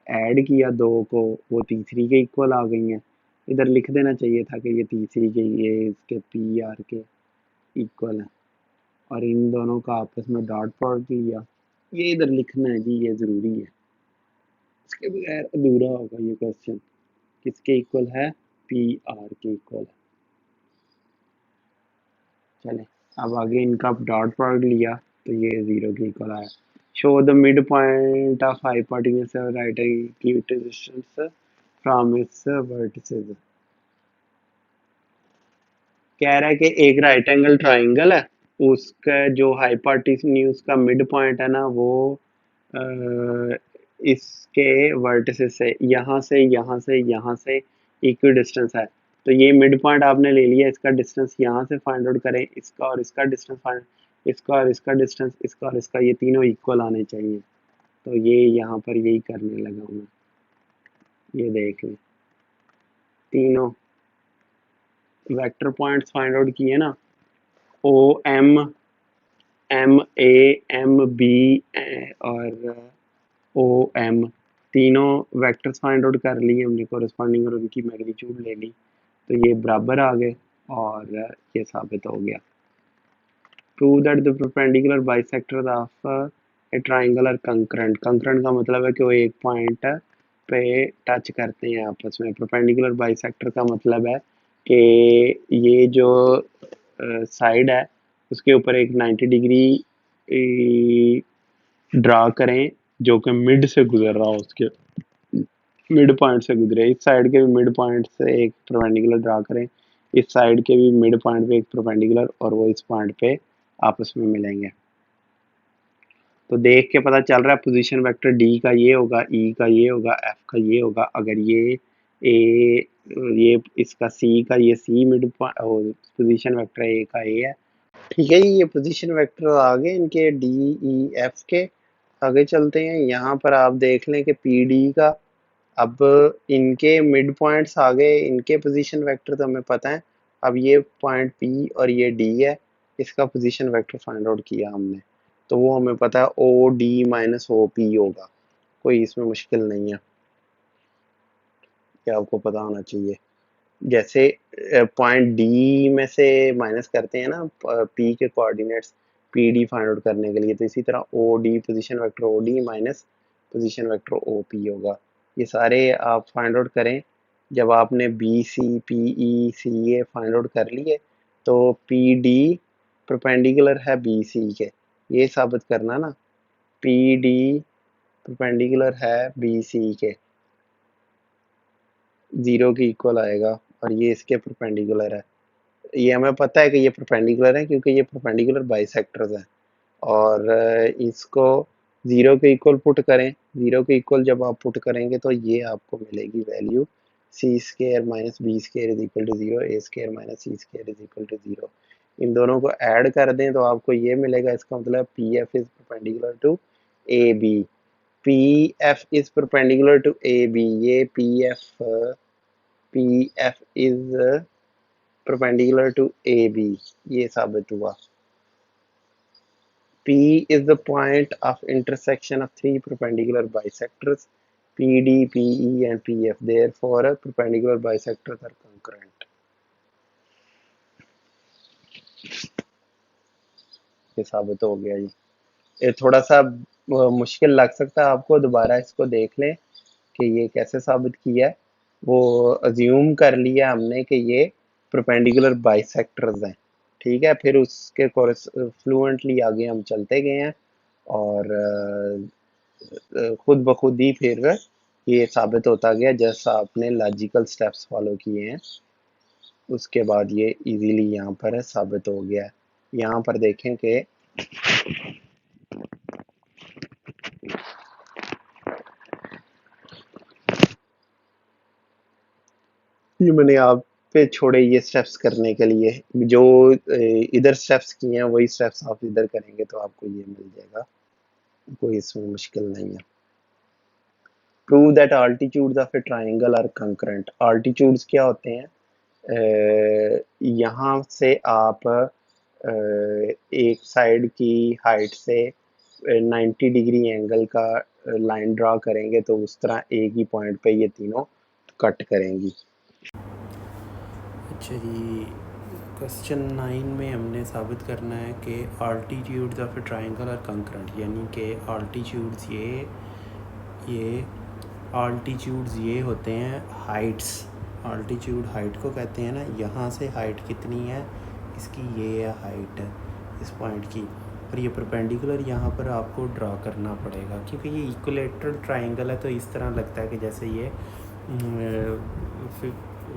[SPEAKER 1] ऐड किया दो को, वो तीसरी के इक्वल आ गई हैं। इधर लिख देना चाहिए था कि ये तीसरी के, ये इसके पी आर के इक्वल है, और इन दोनों का आपस में डॉट प्रोडक्ट लिया। ये इधर लिखना है जी, ये ज़रूरी है, इसके बगैर अधूरा होगा ये क्वेश्चन। किसके इक्वल है, पी आर के इक्वल है। चले, अब आगे इनका डॉट प्रोडक्ट लिया तो ये जीरो के इक्वल आया। Show the mid point of hypotenuse right distance from its vertices. कह रहा है कि एक राइट एंगल ट्राइंगल है, उसका जो हाइपोटेन्यूज का मिड पॉइंट है ना, वो इसके वर्टिसेस से, यहाँ से यहाँ से यहाँ से इक्वी डिस्टेंस है। तो ये मिड पॉइंट आपने ले लिया, इसका डिस्टेंस यहाँ से फाइंड आउट करें, इसका और इसका डिस्टेंस फाइंड, इसका और इसका डिस्टेंस, इसका और इसका, ये तीनों इक्वल आने चाहिए। तो ये यहाँ पर यही करने लगा हूँ मैं। ये देख लें, तीनों वेक्टर पॉइंट्स फाइंड आउट किए ना, O M, M A, M B और ओ एम, तीनों वेक्टर्स फाइंड आउट कर लिए हमने कोरिस्पॉन्डिंग और उनकी मैग्नीट्यूड ले ली, तो ये बराबर आ गए और ये साबित हो गया। Prove that the perpendicular bisectors of a triangle are concurrent. Concurrent का मतलब है कि वो एक पॉइंट पे टच करते हैं आपस में। परपेंडिकुलर बाइसेक्टर का मतलब है कि ये जो साइड है उसके ऊपर एक 90 डिग्री ड्रा करें जो कि मिड से गुजर रहा हो, उसके मिड पॉइंट से गुजरे। इस साइड के भी मिड पॉइंट से एक परपेंडिकुलर ड्रा करें, इस साइड के भी मिड पॉइंट पे एक परपेंडिकुलर, और वो इस पॉइंट पे आपस में मिलेंगे। तो देख के पता चल रहा है पोजीशन वेक्टर डी का ये होगा, ई का ये होगा, एफ का ये होगा। अगर ये इसका सी का ये सी मिड पोजीशन वेक्टर ए का ए है। ठीक है, ये पोजीशन वेक्टर आ गए इनके डी ई एफ के। आगे चलते हैं, यहाँ पर आप देख लें कि पी डी का, अब इनके मिड पॉइंट्स आ गए, इनके पोजीशन वेक्टर तो हमें पता है। अब ये पॉइंट पी और ये डी है, इसका पोजीशन वेक्टर फाइंड आउट किया हमने, तो वो हमें पता है O D minus O P होगा। कोई इसमें मुश्किल नहीं है, क्या आपको पता होना चाहिए। जैसे पॉइंट डी में से माइनस करते हैं ना पी के coordinates, P D find out करने के लिए, तो इसी तरह O D position vector O D minus position vector O P होगा। ये सारे आप फाइंड आउट करें। जब आपने B C P E C A find out कर लिए, तो पी डी परपेंडिकुलर है बी सी के, ये साबित करना ना, पी डी परपेंडिकुलर है बी सी के, जीरो के इक्वल आएगा, और ये इसके परपेंडिकुलर है। ये हमें पता है कि ये परपेंडिकुलर है क्योंकि ये परपेंडिकुलर बाइसेक्टर्स हैं। और इसको जीरो के इक्वल पुट करें, जीरो के इक्वल जब आप पुट करेंगे तो ये आपको मिलेगी value C square minus B square is equal to zero, A square minus C square is equal to zero. इन दोनों को ऐड कर दें तो आपको ये मिलेगा। इसका मतलब P F is perpendicular to A B, P F is perpendicular to A B, ये P F is perpendicular to AB, ये साबित हुआ। P is the point of intersection of three perpendicular bisectors PD, PE and PF. Therefore, perpendicular bisectors are concurrent. ये साबित हो गया जी। ये थोड़ा सा मुश्किल लग सकता है आपको, दोबारा इसको देख लें कि ये कैसे साबित किया है। वो अज्यूम कर लिया हमने कि ये परपेंडिकुलर बाइसेक्टर्स हैं, ठीक है। फिर उसके फ्लुएंटली आगे हम चलते गए हैं और खुद ब खुद ही फिर ये साबित होता गया जैसा आपने लॉजिकल स्टेप्स फॉलो किए हैं, उसके बाद ये इजीली यहाँ पर साबित हो गया है। यहाँ पर देखें कि ये मैंने आप पे छोड़े ये स्टेप्स करने के लिए, जो इधर स्टेप्स किए हैं वही स्टेप्स आप इधर करेंगे तो आपको ये मिल जाएगा, कोई इसमें मुश्किल नहीं है। Prove that altitudes of a triangle are concurrent. Altitudes क्या होते हैं? यहाँ से आप एक साइड की हाइट से 90 डिग्री एंगल का लाइन ड्रा करेंगे तो उस तरह एक ही पॉइंट पे ये तीनों कट करेंगी।
[SPEAKER 2] अच्छा जी, क्वेश्चन 9 में हमने साबित करना है कि altitudes of a triangle are concurrent, यानी कि आल्टीट्यूड्स ये होते हैं हाइट्स। आल्टीट्यूड हाइट को कहते हैं ना, यहाँ से हाइट कितनी है इसकी, ये है हाइट इस पॉइंट की, और ये परपेंडिकुलर यहाँ पर आपको ड्रा करना पड़ेगा क्योंकि ये इक्विलेटरल ट्राइंगल है। तो इस तरह लगता है कि जैसे ये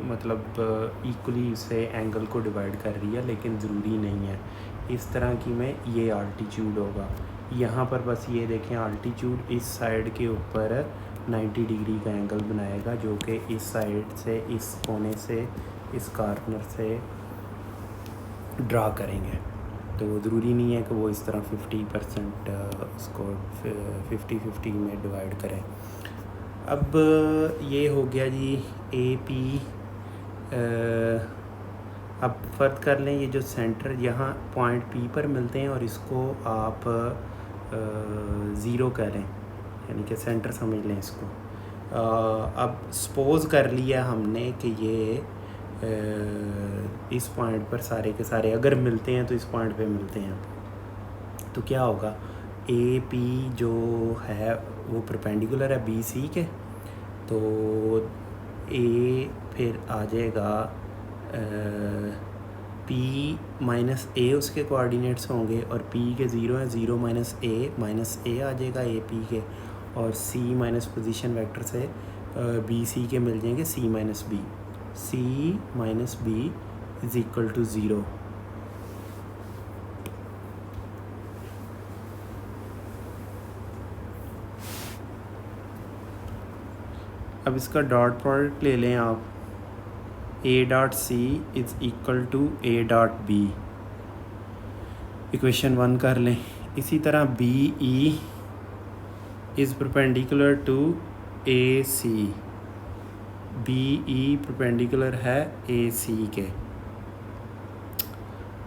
[SPEAKER 2] मतलब इक्वली से एंगल को डिवाइड कर रही है, लेकिन ज़रूरी नहीं है। इस तरह की में ये आल्टीट्यूड होगा। यहाँ पर बस ये देखें, आल्टीट्यूड इस साइड के ऊपर 90 डिग्री का एंगल बनाएगा जो कि इस साइड से, इस कोने से, इस कॉर्नर से ड्रा करेंगे। तो ज़रूरी नहीं है कि वो इस तरह 50% उसको 50-50 में डिवाइड करें। अब ये हो गया जी ए पी। अब फ़र्क कर लें, ये जो सेंटर यहाँ पॉइंट पी पर मिलते हैं और इसको आप ज़ीरो करें, यानी कि सेंटर समझ लें इसको। अब सपोज़ कर लिया हमने कि ये इस पॉइंट पर सारे के सारे अगर मिलते हैं तो इस पॉइंट पे मिलते हैं, तो क्या होगा, ए पी जो है वो परपेंडिकुलर है बी सी के, तो ए फिर आ जाएगा पी माइनस ए उसके कोऑर्डिनेट्स होंगे, और पी के ज़ीरो हैं, ज़ीरो माइनस ए आ जाएगा ए पी के, और सी माइनस पोजीशन वेक्टर से बी सी के मिल जाएंगे C minus B is equal to zero. अब इसका डॉट प्रोडक्ट ले लें आप, A dot C is equal to A dot B, equation 1 कर लें। इसी तरह B E is perpendicular to A C, B E perpendicular है ए सी के,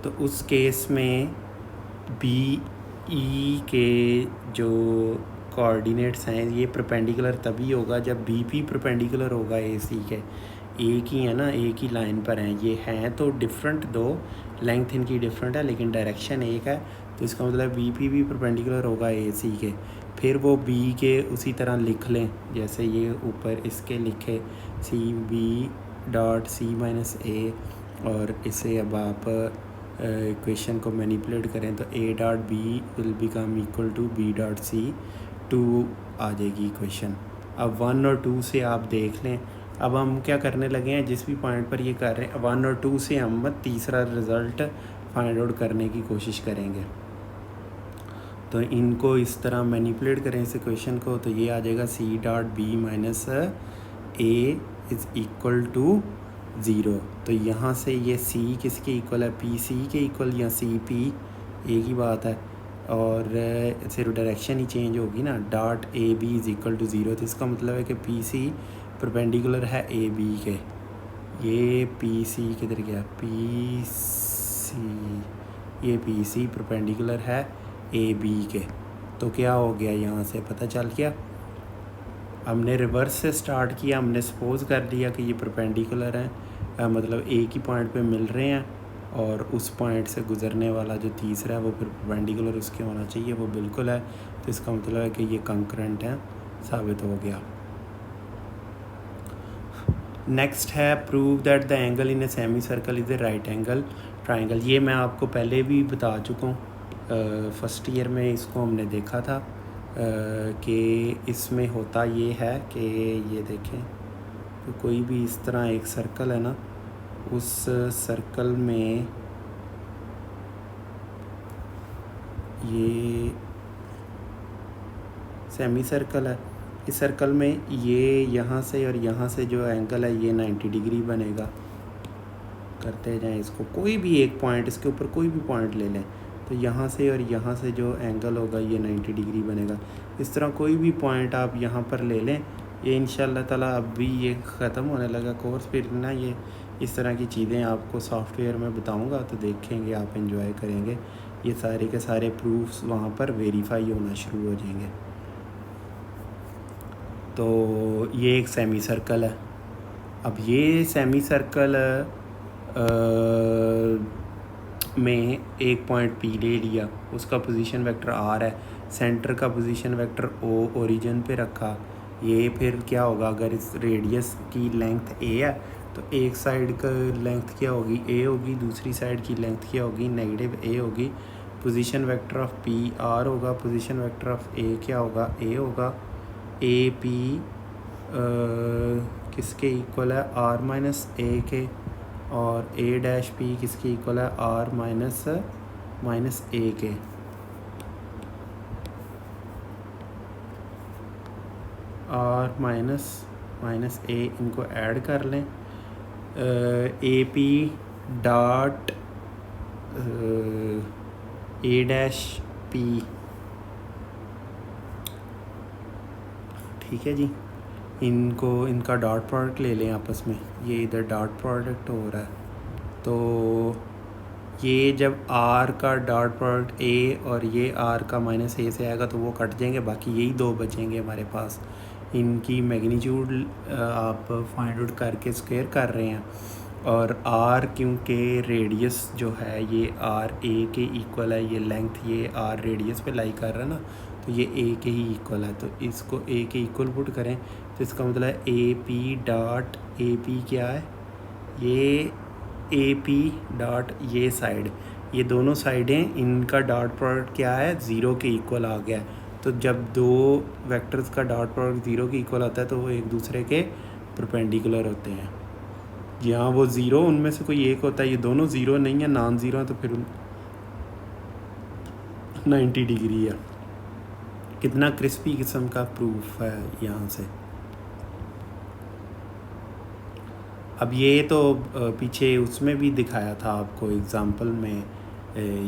[SPEAKER 2] तो उस केस में बी ई के जो कोऑर्डिनेट्स हैं ये परपेंडिकुलर तभी होगा जब बी पी परपेंडिकुलर होगा ए सी के। एक ही है ना, एक ही लाइन पर हैं, ये हैं तो डिफरेंट, दो लेंथ इनकी डिफरेंट है लेकिन डायरेक्शन एक है, तो इसका मतलब बी पी भी परपेंडिकुलर होगा ए सी के। फिर वो बी के उसी तरह लिख लें जैसे ये ऊपर इसके लिखे, C B dot C minus A, और इसे अब आप इक्वेशन को मैनिपुलेट करें तो A dot B will become equal to B dot C, 2 आ जाएगी इक्वेशन। अब 1 और 2 से आप देख लें, अब हम क्या करने लगे हैं, जिस भी पॉइंट पर ये कर रहे हैं 1 और 2 से हम तीसरा रिज़ल्ट फाइंड आउट करने की कोशिश करेंगे। तो इनको इस तरह मैनिपुलेट करें इस इक्वेशन को, तो ये आ जाएगा C dot B minus A is equal to zero. तो यहाँ से ये सी किसके इक्वल है, पी सी के इक्वल या सी पी, एक ही बात है, और सिर्फ डायरेक्शन ही चेंज होगी ना, dot A B is equal to zero. तो इसका मतलब है कि पी सी परपेंडिकुलर है ए बी के, ये पी सी किधर गया, पी सी, ये पी सी परपेंडिकुलर है ए बी के। तो क्या हो गया, यहाँ से पता चल गया। हमने रिवर्स से स्टार्ट किया, हमने सपोज़ कर लिया कि ये परपेंडिकुलर हैं, मतलब एक ही पॉइंट पे मिल रहे हैं, और उस पॉइंट से गुज़रने वाला जो तीसरा है वो परपेंडिकुलर उसके होना चाहिए, वो बिल्कुल है, तो इसका मतलब है कि ये कंकरेंट हैं, साबित हो गया। नेक्स्ट है prove that the angle in a semi circle is a right angle triangle. ये मैं आपको पहले भी बता चुका हूँ, फर्स्ट ईयर में इसको हमने देखा था कि इसमें होता ये है कि ये देखें, तो कोई भी इस तरह एक सर्कल है ना, उस सर्कल में ये सेमी सर्कल है, इस सर्कल में ये यहाँ से और यहाँ से जो एंगल है ये 90 डिग्री बनेगा। करते जाएं इसको, कोई भी एक पॉइंट, इसके ऊपर कोई भी पॉइंट ले लें, तो यहाँ से और यहाँ से जो एंगल होगा ये 90 डिग्री बनेगा। इस तरह कोई भी पॉइंट आप यहाँ पर ले लें, ये इंशाल्लाह ताला अब भी ये ख़त्म होने लगा कोर्स, फिर ना ये इस तरह की चीज़ें आपको सॉफ्टवेयर में बताऊँगा तो देखेंगे आप, एंजॉय करेंगे। ये सारे के सारे प्रूफ्स वहाँ पर वेरीफाई होना शुरू हो जाएंगे। तो ये एक सेमी सर्कल है। अब ये सेमी सर्कल में एक पॉइंट पी ले लिया, उसका पोजीशन वेक्टर आर है, सेंटर का पोजीशन वेक्टर ओ, ओरिजिन पे रखा। ये फिर क्या होगा, अगर इस रेडियस की लेंथ ए है तो एक साइड का लेंथ क्या होगी, ए होगी, दूसरी साइड की लेंथ क्या होगी, नेगेटिव ए होगी। Position vector of P R होगा, पोजीशन वेक्टर ऑफ ए क्या होगा, ए होगा। ए पी किसके इक्वल है, आर माइनस ए के, और ए डैश पी किसके इक्वल है, आर माइनस ए के। आर माइनस ए, इनको ऐड कर लें, A P dot A dash P, ठीक है जी। इनको इनका डॉट प्रोडक्ट ले लें आपस में, ये इधर डॉट प्रोडक्ट हो रहा है। तो ये जब आर का डॉट प्रोडक्ट ए और ये आर का माइनस ए से आएगा तो वो कट जाएंगे, बाकी यही दो बचेंगे हमारे पास। इनकी मैग्नीट्यूड आप फाइंड आउट करके स्क्वायर कर रहे हैं, और आर क्योंकि रेडियस जो है ये आर ए के इक्वल है, ये लेंथ ये आर रेडियस पे लाई कर रहा है ना, तो ये ए के ही इक्वल है। तो इसको ए के इक्वल पुट करें तो इसका मतलब है A P dot A P क्या है, ये ए पी डॉट ये साइड, ये दोनों साइडें इनका डॉट प्रोडक्ट क्या है, ज़ीरो के इक्वल आ गया है। तो जब दो वेक्टर्स का डॉट प्रोडक्ट ज़ीरो के इक्वल आता है तो वो एक दूसरे के परपेंडिकुलर होते हैं। जहाँ वो ज़ीरो उनमें से कोई एक होता है, ये दोनों ज़ीरो नहीं है, नॉन ज़ीरो है, तो फिर 90 डिग्री है। कितना क्रिस्पी किस्म का प्रूफ है यहाँ से। अब ये तो पीछे उसमें भी दिखाया था आपको एग्ज़ाम्पल में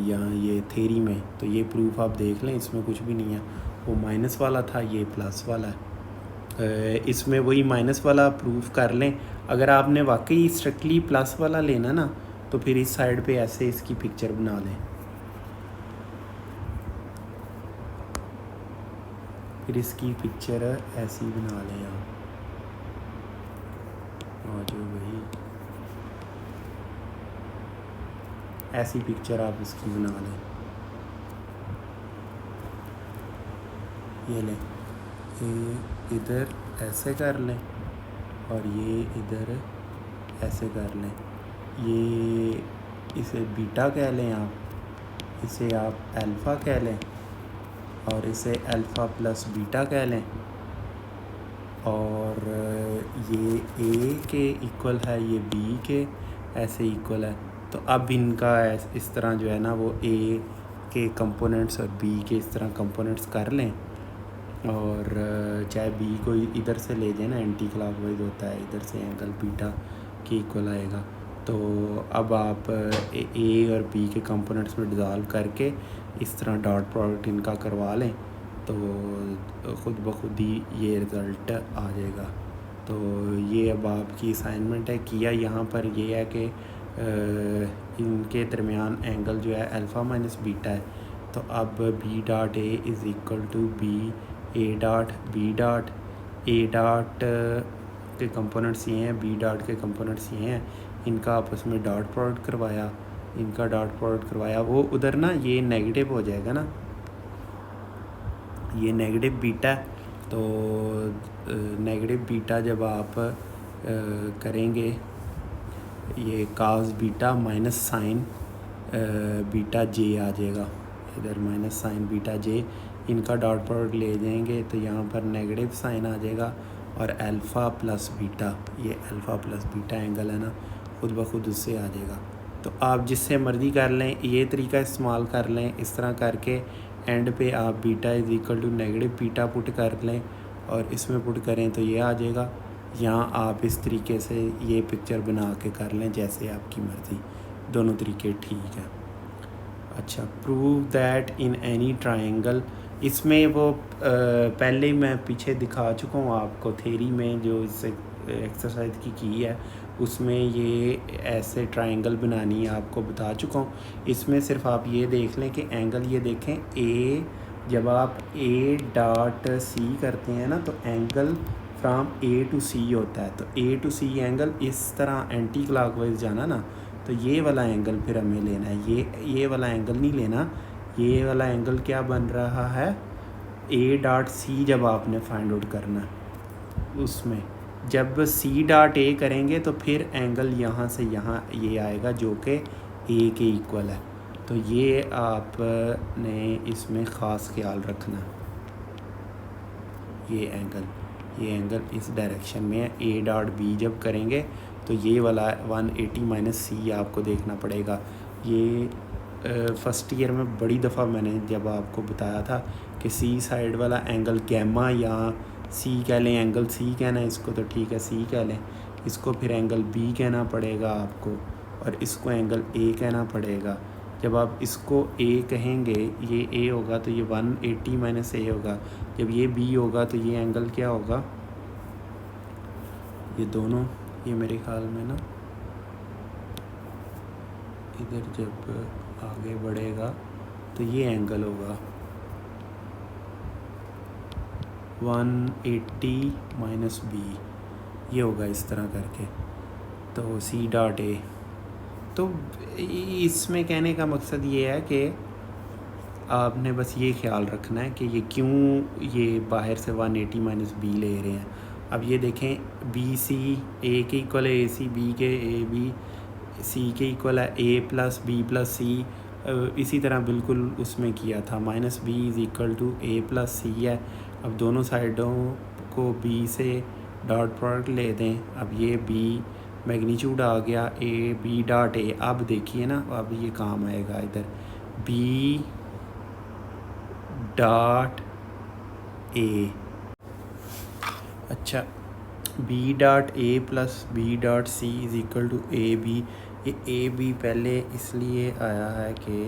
[SPEAKER 2] या ये थेरी में, तो ये प्रूफ आप देख लें, इसमें कुछ भी नहीं है। वो माइनस वाला था, ये प्लस वाला है। इसमें वही माइनस वाला प्रूफ कर लें। अगर आपने वाकई स्ट्रिक्टली प्लस वाला लेना ना, तो फिर इस साइड पे ऐसे इसकी पिक्चर बना लें, फिर इसकी पिक्चर ऐसी बना लें आप, और जो वही ऐसी पिक्चर आप इसकी बना लें। ये लें, ये इधर ऐसे कर लें और ये इधर ऐसे कर लें। ये इसे बीटा कह लें आप, इसे आप अल्फ़ा कह लें, और इसे अल्फ़ा प्लस बीटा कह लें, और ये ए के इक्वल है, ये बी के ऐसे इक्वल है। तो अब इनका इस तरह जो है ना, वो ए के कंपोनेंट्स और बी के इस तरह कंपोनेंट्स कर लें, और चाहे बी को इधर से ले जाए ना, एंटी क्लॉकवाइज होता है, इधर से एंगल बीटा के इक्वल आएगा। तो अब आप ए और बी के कंपोनेंट्स में डिज़ोल्व करके इस तरह डॉट प्रोडक्ट इनका करवा लें, तो ख़ुद ब खुद ही ये रिज़ल्ट आ जाएगा। तो ये अब आपकी असाइनमेंट है। किया यहाँ पर ये है कि इनके दरमियान एंगल जो है अल्फ़ा माइनस बीटा है। तो अब B dot A is equal to B A dot B dot, A dot के कंपोनेंट्स ये हैं, बी डॉट के कंपोनेंट्स ये हैं, इनका आपस में डॉट प्रोडक्ट करवाया, इनका डॉट प्रोडक्ट करवाया। वो उधर ना ये नेगेटिव हो जाएगा ना, ये नेगेटिव बीटा, तो नेगेटिव बीटा जब आप करेंगे, ये cause beta minus sign beta J आ जाएगा, इधर माइनस साइन बीटा जे, इनका डॉट प्रोडक्ट ले जाएंगे तो यहाँ पर नेगेटिव साइन आ जाएगा, और अल्फ़ा प्लस बीटा, ये अल्फ़ा प्लस बीटा एंगल है ना, खुद ब खुद उससे आ जाएगा। तो आप जिससे मर्ज़ी कर लें, ये तरीका इस्तेमाल कर लें, इस तरह करके एंड पे आप beta is equal to negative beta put कर लें और इसमें पुट करें तो ये आ जाएगा। यहाँ आप इस तरीके से ये पिक्चर बना के कर लें, जैसे आपकी मर्ज़ी, दोनों तरीके ठीक है। अच्छा, prove that in any triangle, इसमें वो पहले मैं पीछे दिखा चुका हूँ आपको थेरी में, जो इस एक्सरसाइज की है, उसमें ये ऐसे ट्रायंगल बनानी है आपको बता चुका हूँ। इसमें सिर्फ आप ये देख लें कि एंगल, ये देखें ए, जब आप ए डॉट सी करते हैं ना, तो एंगल फ्राम ए टू सी होता है। तो ए टू सी एंगल इस तरह एंटी क्लॉकवाइज जाना ना, तो ये वाला एंगल फिर हमें लेना है, ये वाला एंगल नहीं लेना। ये वाला एंगल क्या बन रहा है, ए डॉट सी जब आपने फाइंड आउट करना है, उसमें जब सी डॉट ए करेंगे तो फिर एंगल यहाँ से यहाँ ये आएगा जो कि ए के इक्वल है। तो ये आपने इसमें ख़ास ख्याल रखना, ये एंगल इस डायरेक्शन में है। ए डॉट बी जब करेंगे तो ये वाला 180 माइनस सी आपको देखना पड़ेगा। ये फ़र्स्ट ईयर में बड़ी दफ़ा मैंने जब आपको बताया था कि सी साइड वाला एंगल गैमा, या सी कह लें, एंगल सी कहना है इसको, तो ठीक है सी कह लें, इसको फिर एंगल बी कहना पड़ेगा आपको, और इसको एंगल ए कहना पड़ेगा। जब आप इसको ए कहेंगे, ये ए होगा तो ये 180 माइनस ए होगा, जब ये बी होगा तो ये एंगल क्या होगा, ये दोनों, ये मेरे ख्याल में ना इधर जब आगे बढ़ेगा तो ये एंगल होगा 180 माइनस बी, ये होगा इस तरह करके। तो सी डॉट ए, तो इसमें कहने का मकसद ये है कि आपने बस ये ख्याल रखना है कि ये क्यों ये बाहर से 180 माइनस बी ले रहे हैं। अब ये देखें, बी सी ए के इक्वल है, ए सी बी के, ए बी सी के इक्वल है, A plus B plus C, इसी तरह बिल्कुल उसमें किया था। Minus B is equal to A plus C है। अब दोनों साइडों को बी से डॉट प्रोडक्ट ले दें। अब ये बी मैग्नीट्यूड आ गया ए बी डॉट ए। अब देखिए ना, अब ये काम आएगा इधर बी डॉट ए। अच्छा, B dot A plus B dot C is equal to A B. ये ए बी पहले इसलिए आया है कि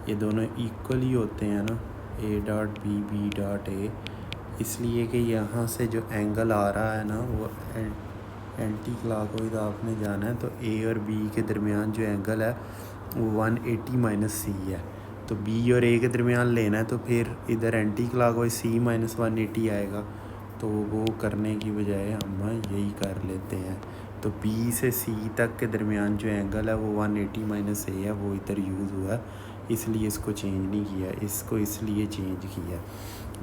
[SPEAKER 2] ये दोनों इक्वल ही होते हैं ना, A dot B B dot A, इसलिए कि यहाँ से जो एंगल आ रहा है ना वो एंटी क्लॉकवाइज आपने जाना है। तो ए और बी के दरमियान जो एंगल है वो 180 माइनस सी है। तो बी और ए के दरमियान लेना है, तो फिर इधर एंटी क्लॉकवाइज सी माइनस 180 आएगा। तो वो करने की बजाय हम यही कर लेते हैं। तो बी से सी तक के दरमियान जो एंगल है वो 180 माइनस ए है, वो इधर यूज़ हुआ, इसलिए इसको चेंज नहीं किया। इसको इसलिए चेंज किया,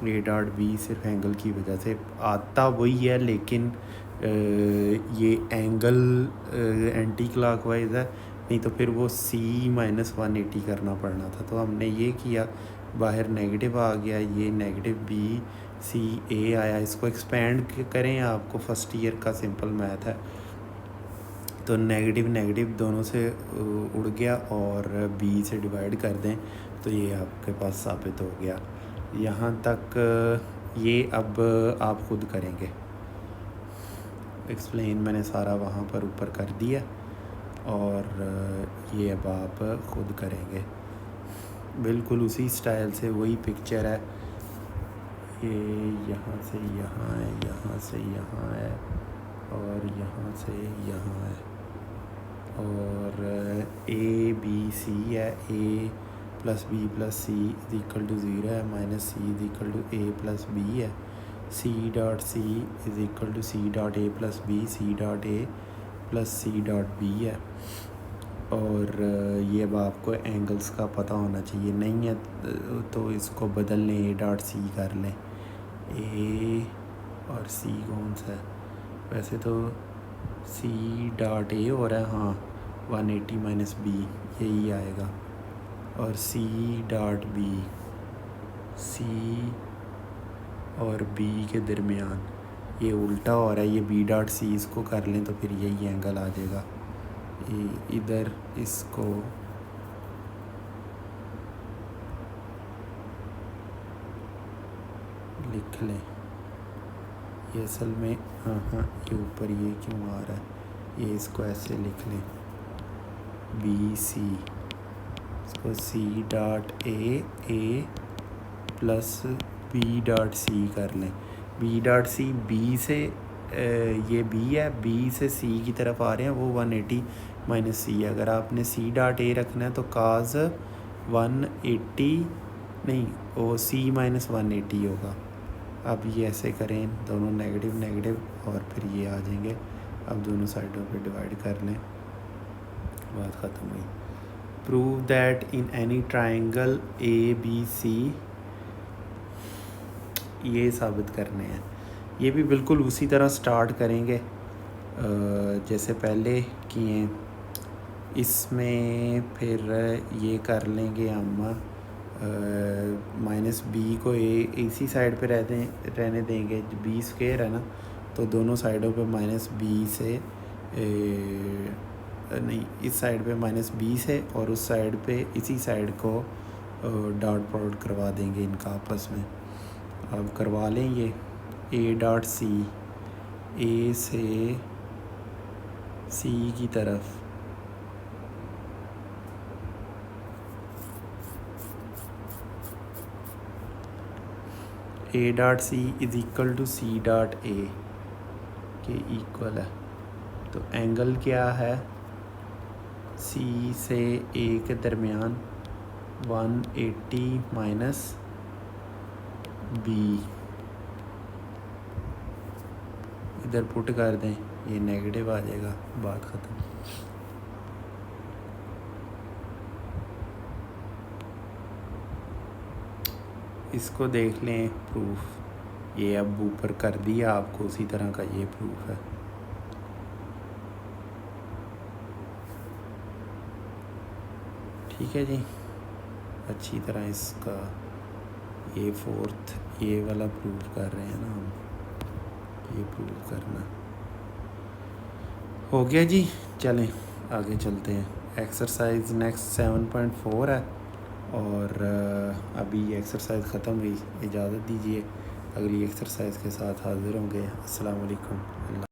[SPEAKER 2] ए डॉट बी सिर्फ एंगल की वजह से आता वही है, लेकिन ये एंगल एंटी क्लॉकवाइज है, नहीं तो फिर वो सी माइनस 180 करना पड़ना था। तो हमने ये किया, बाहर नेगेटिव आ गया, ये नेगेटिव बी सी ए आया। इसको एक्सपेंड करें, आपको फर्स्ट ईयर का सिंपल मैथ है। तो नेगेटिव नेगेटिव दोनों से उड़ गया और बी से डिवाइड कर दें तो ये आपके पास साबित हो गया। यहाँ तक ये अब आप ख़ुद करेंगे, एक्सप्लेन मैंने सारा वहाँ पर ऊपर कर दिया, और ये अब आप ख़ुद करेंगे बिल्कुल उसी स्टाइल से। वही पिक्चर है, ये यहाँ से यहाँ है, यहाँ से यहाँ है, और यहाँ से यहाँ है, और ए बी सी है, A plus B plus C is equal to 0 है, minus C is equal to A plus B है, C dot C is equal to C dot A plus B, C dot A plus C dot B है। और ये अब आपको angles का पता होना चाहिए, नहीं है तो इसको बदल लें, ए डॉट सी कर लें। ए और सी कौन सा है, वैसे तो सी डॉट ए हो रहा है, हाँ 180 माइनस बी यही आएगा, और सी डॉट बी, सी और बी के दरमियान ये उल्टा हो रहा है, ये बी डॉट सी इसको कर लें तो फिर यही एंगल आ जाएगा। इधर इसको लिख लें, ये असल में हाँ ये ऊपर ये क्यों आ रहा है, ये इसको ऐसे लिख लें बी सी, इसको C dot A plus B dot C कर लें। बी डॉट सी बी से ये बी है, बी से सी की तरफ आ रहे हैं, वो 180 माइनस सी है। अगर आपने सी डॉट ए रखना है तो काज 180 नहीं, वो सी माइनस 180 होगा। अब ये ऐसे करें, दोनों नेगेटिव नेगेटिव, और फिर ये आ जाएंगे। अब दोनों साइडों पे डिवाइड कर लें, बात ख़त्म हुई। Prove that in any triangle A B C, ये साबित करने हैं। ये भी बिल्कुल उसी तरह स्टार्ट करेंगे जैसे पहले किए। इसमें फिर ये कर लेंगे हम, माइनस बी को इसी साइड पे रहने देंगे, बी स्क्वायर है ना, तो दोनों साइडों पे माइनस बी से नहीं, इस साइड पे माइनस बी से, और उस साइड पे इसी साइड को डॉट प्रोडक्ट करवा देंगे इनका आपस में। अब करवा लें ये ए डॉट सी, ए से सी की तरफ A dot C is equal to C dot A के इक्वल है। तो एंगल क्या है सी से ए के दरमियान 180 माइनस बी, इधर पुट कर दें, ये नेगेटिव आ जाएगा, बात ख़त्म। इसको देख लें प्रूफ, ये अब ऊपर कर दिया आपको, उसी तरह का ये प्रूफ है। ठीक है जी, अच्छी तरह इसका ये फोर्थ ये वाला प्रूफ कर रहे हैं ना हम, ये प्रूफ करना हो गया जी। चलें आगे चलते हैं। एक्सरसाइज नेक्स्ट 7.4 है और अभी ये एक्सरसाइज ख़त्म हुई, इजाज़त दीजिए, अगली एक्सरसाइज के साथ हाज़िर होंगे। अस्सलाम वालेकुम।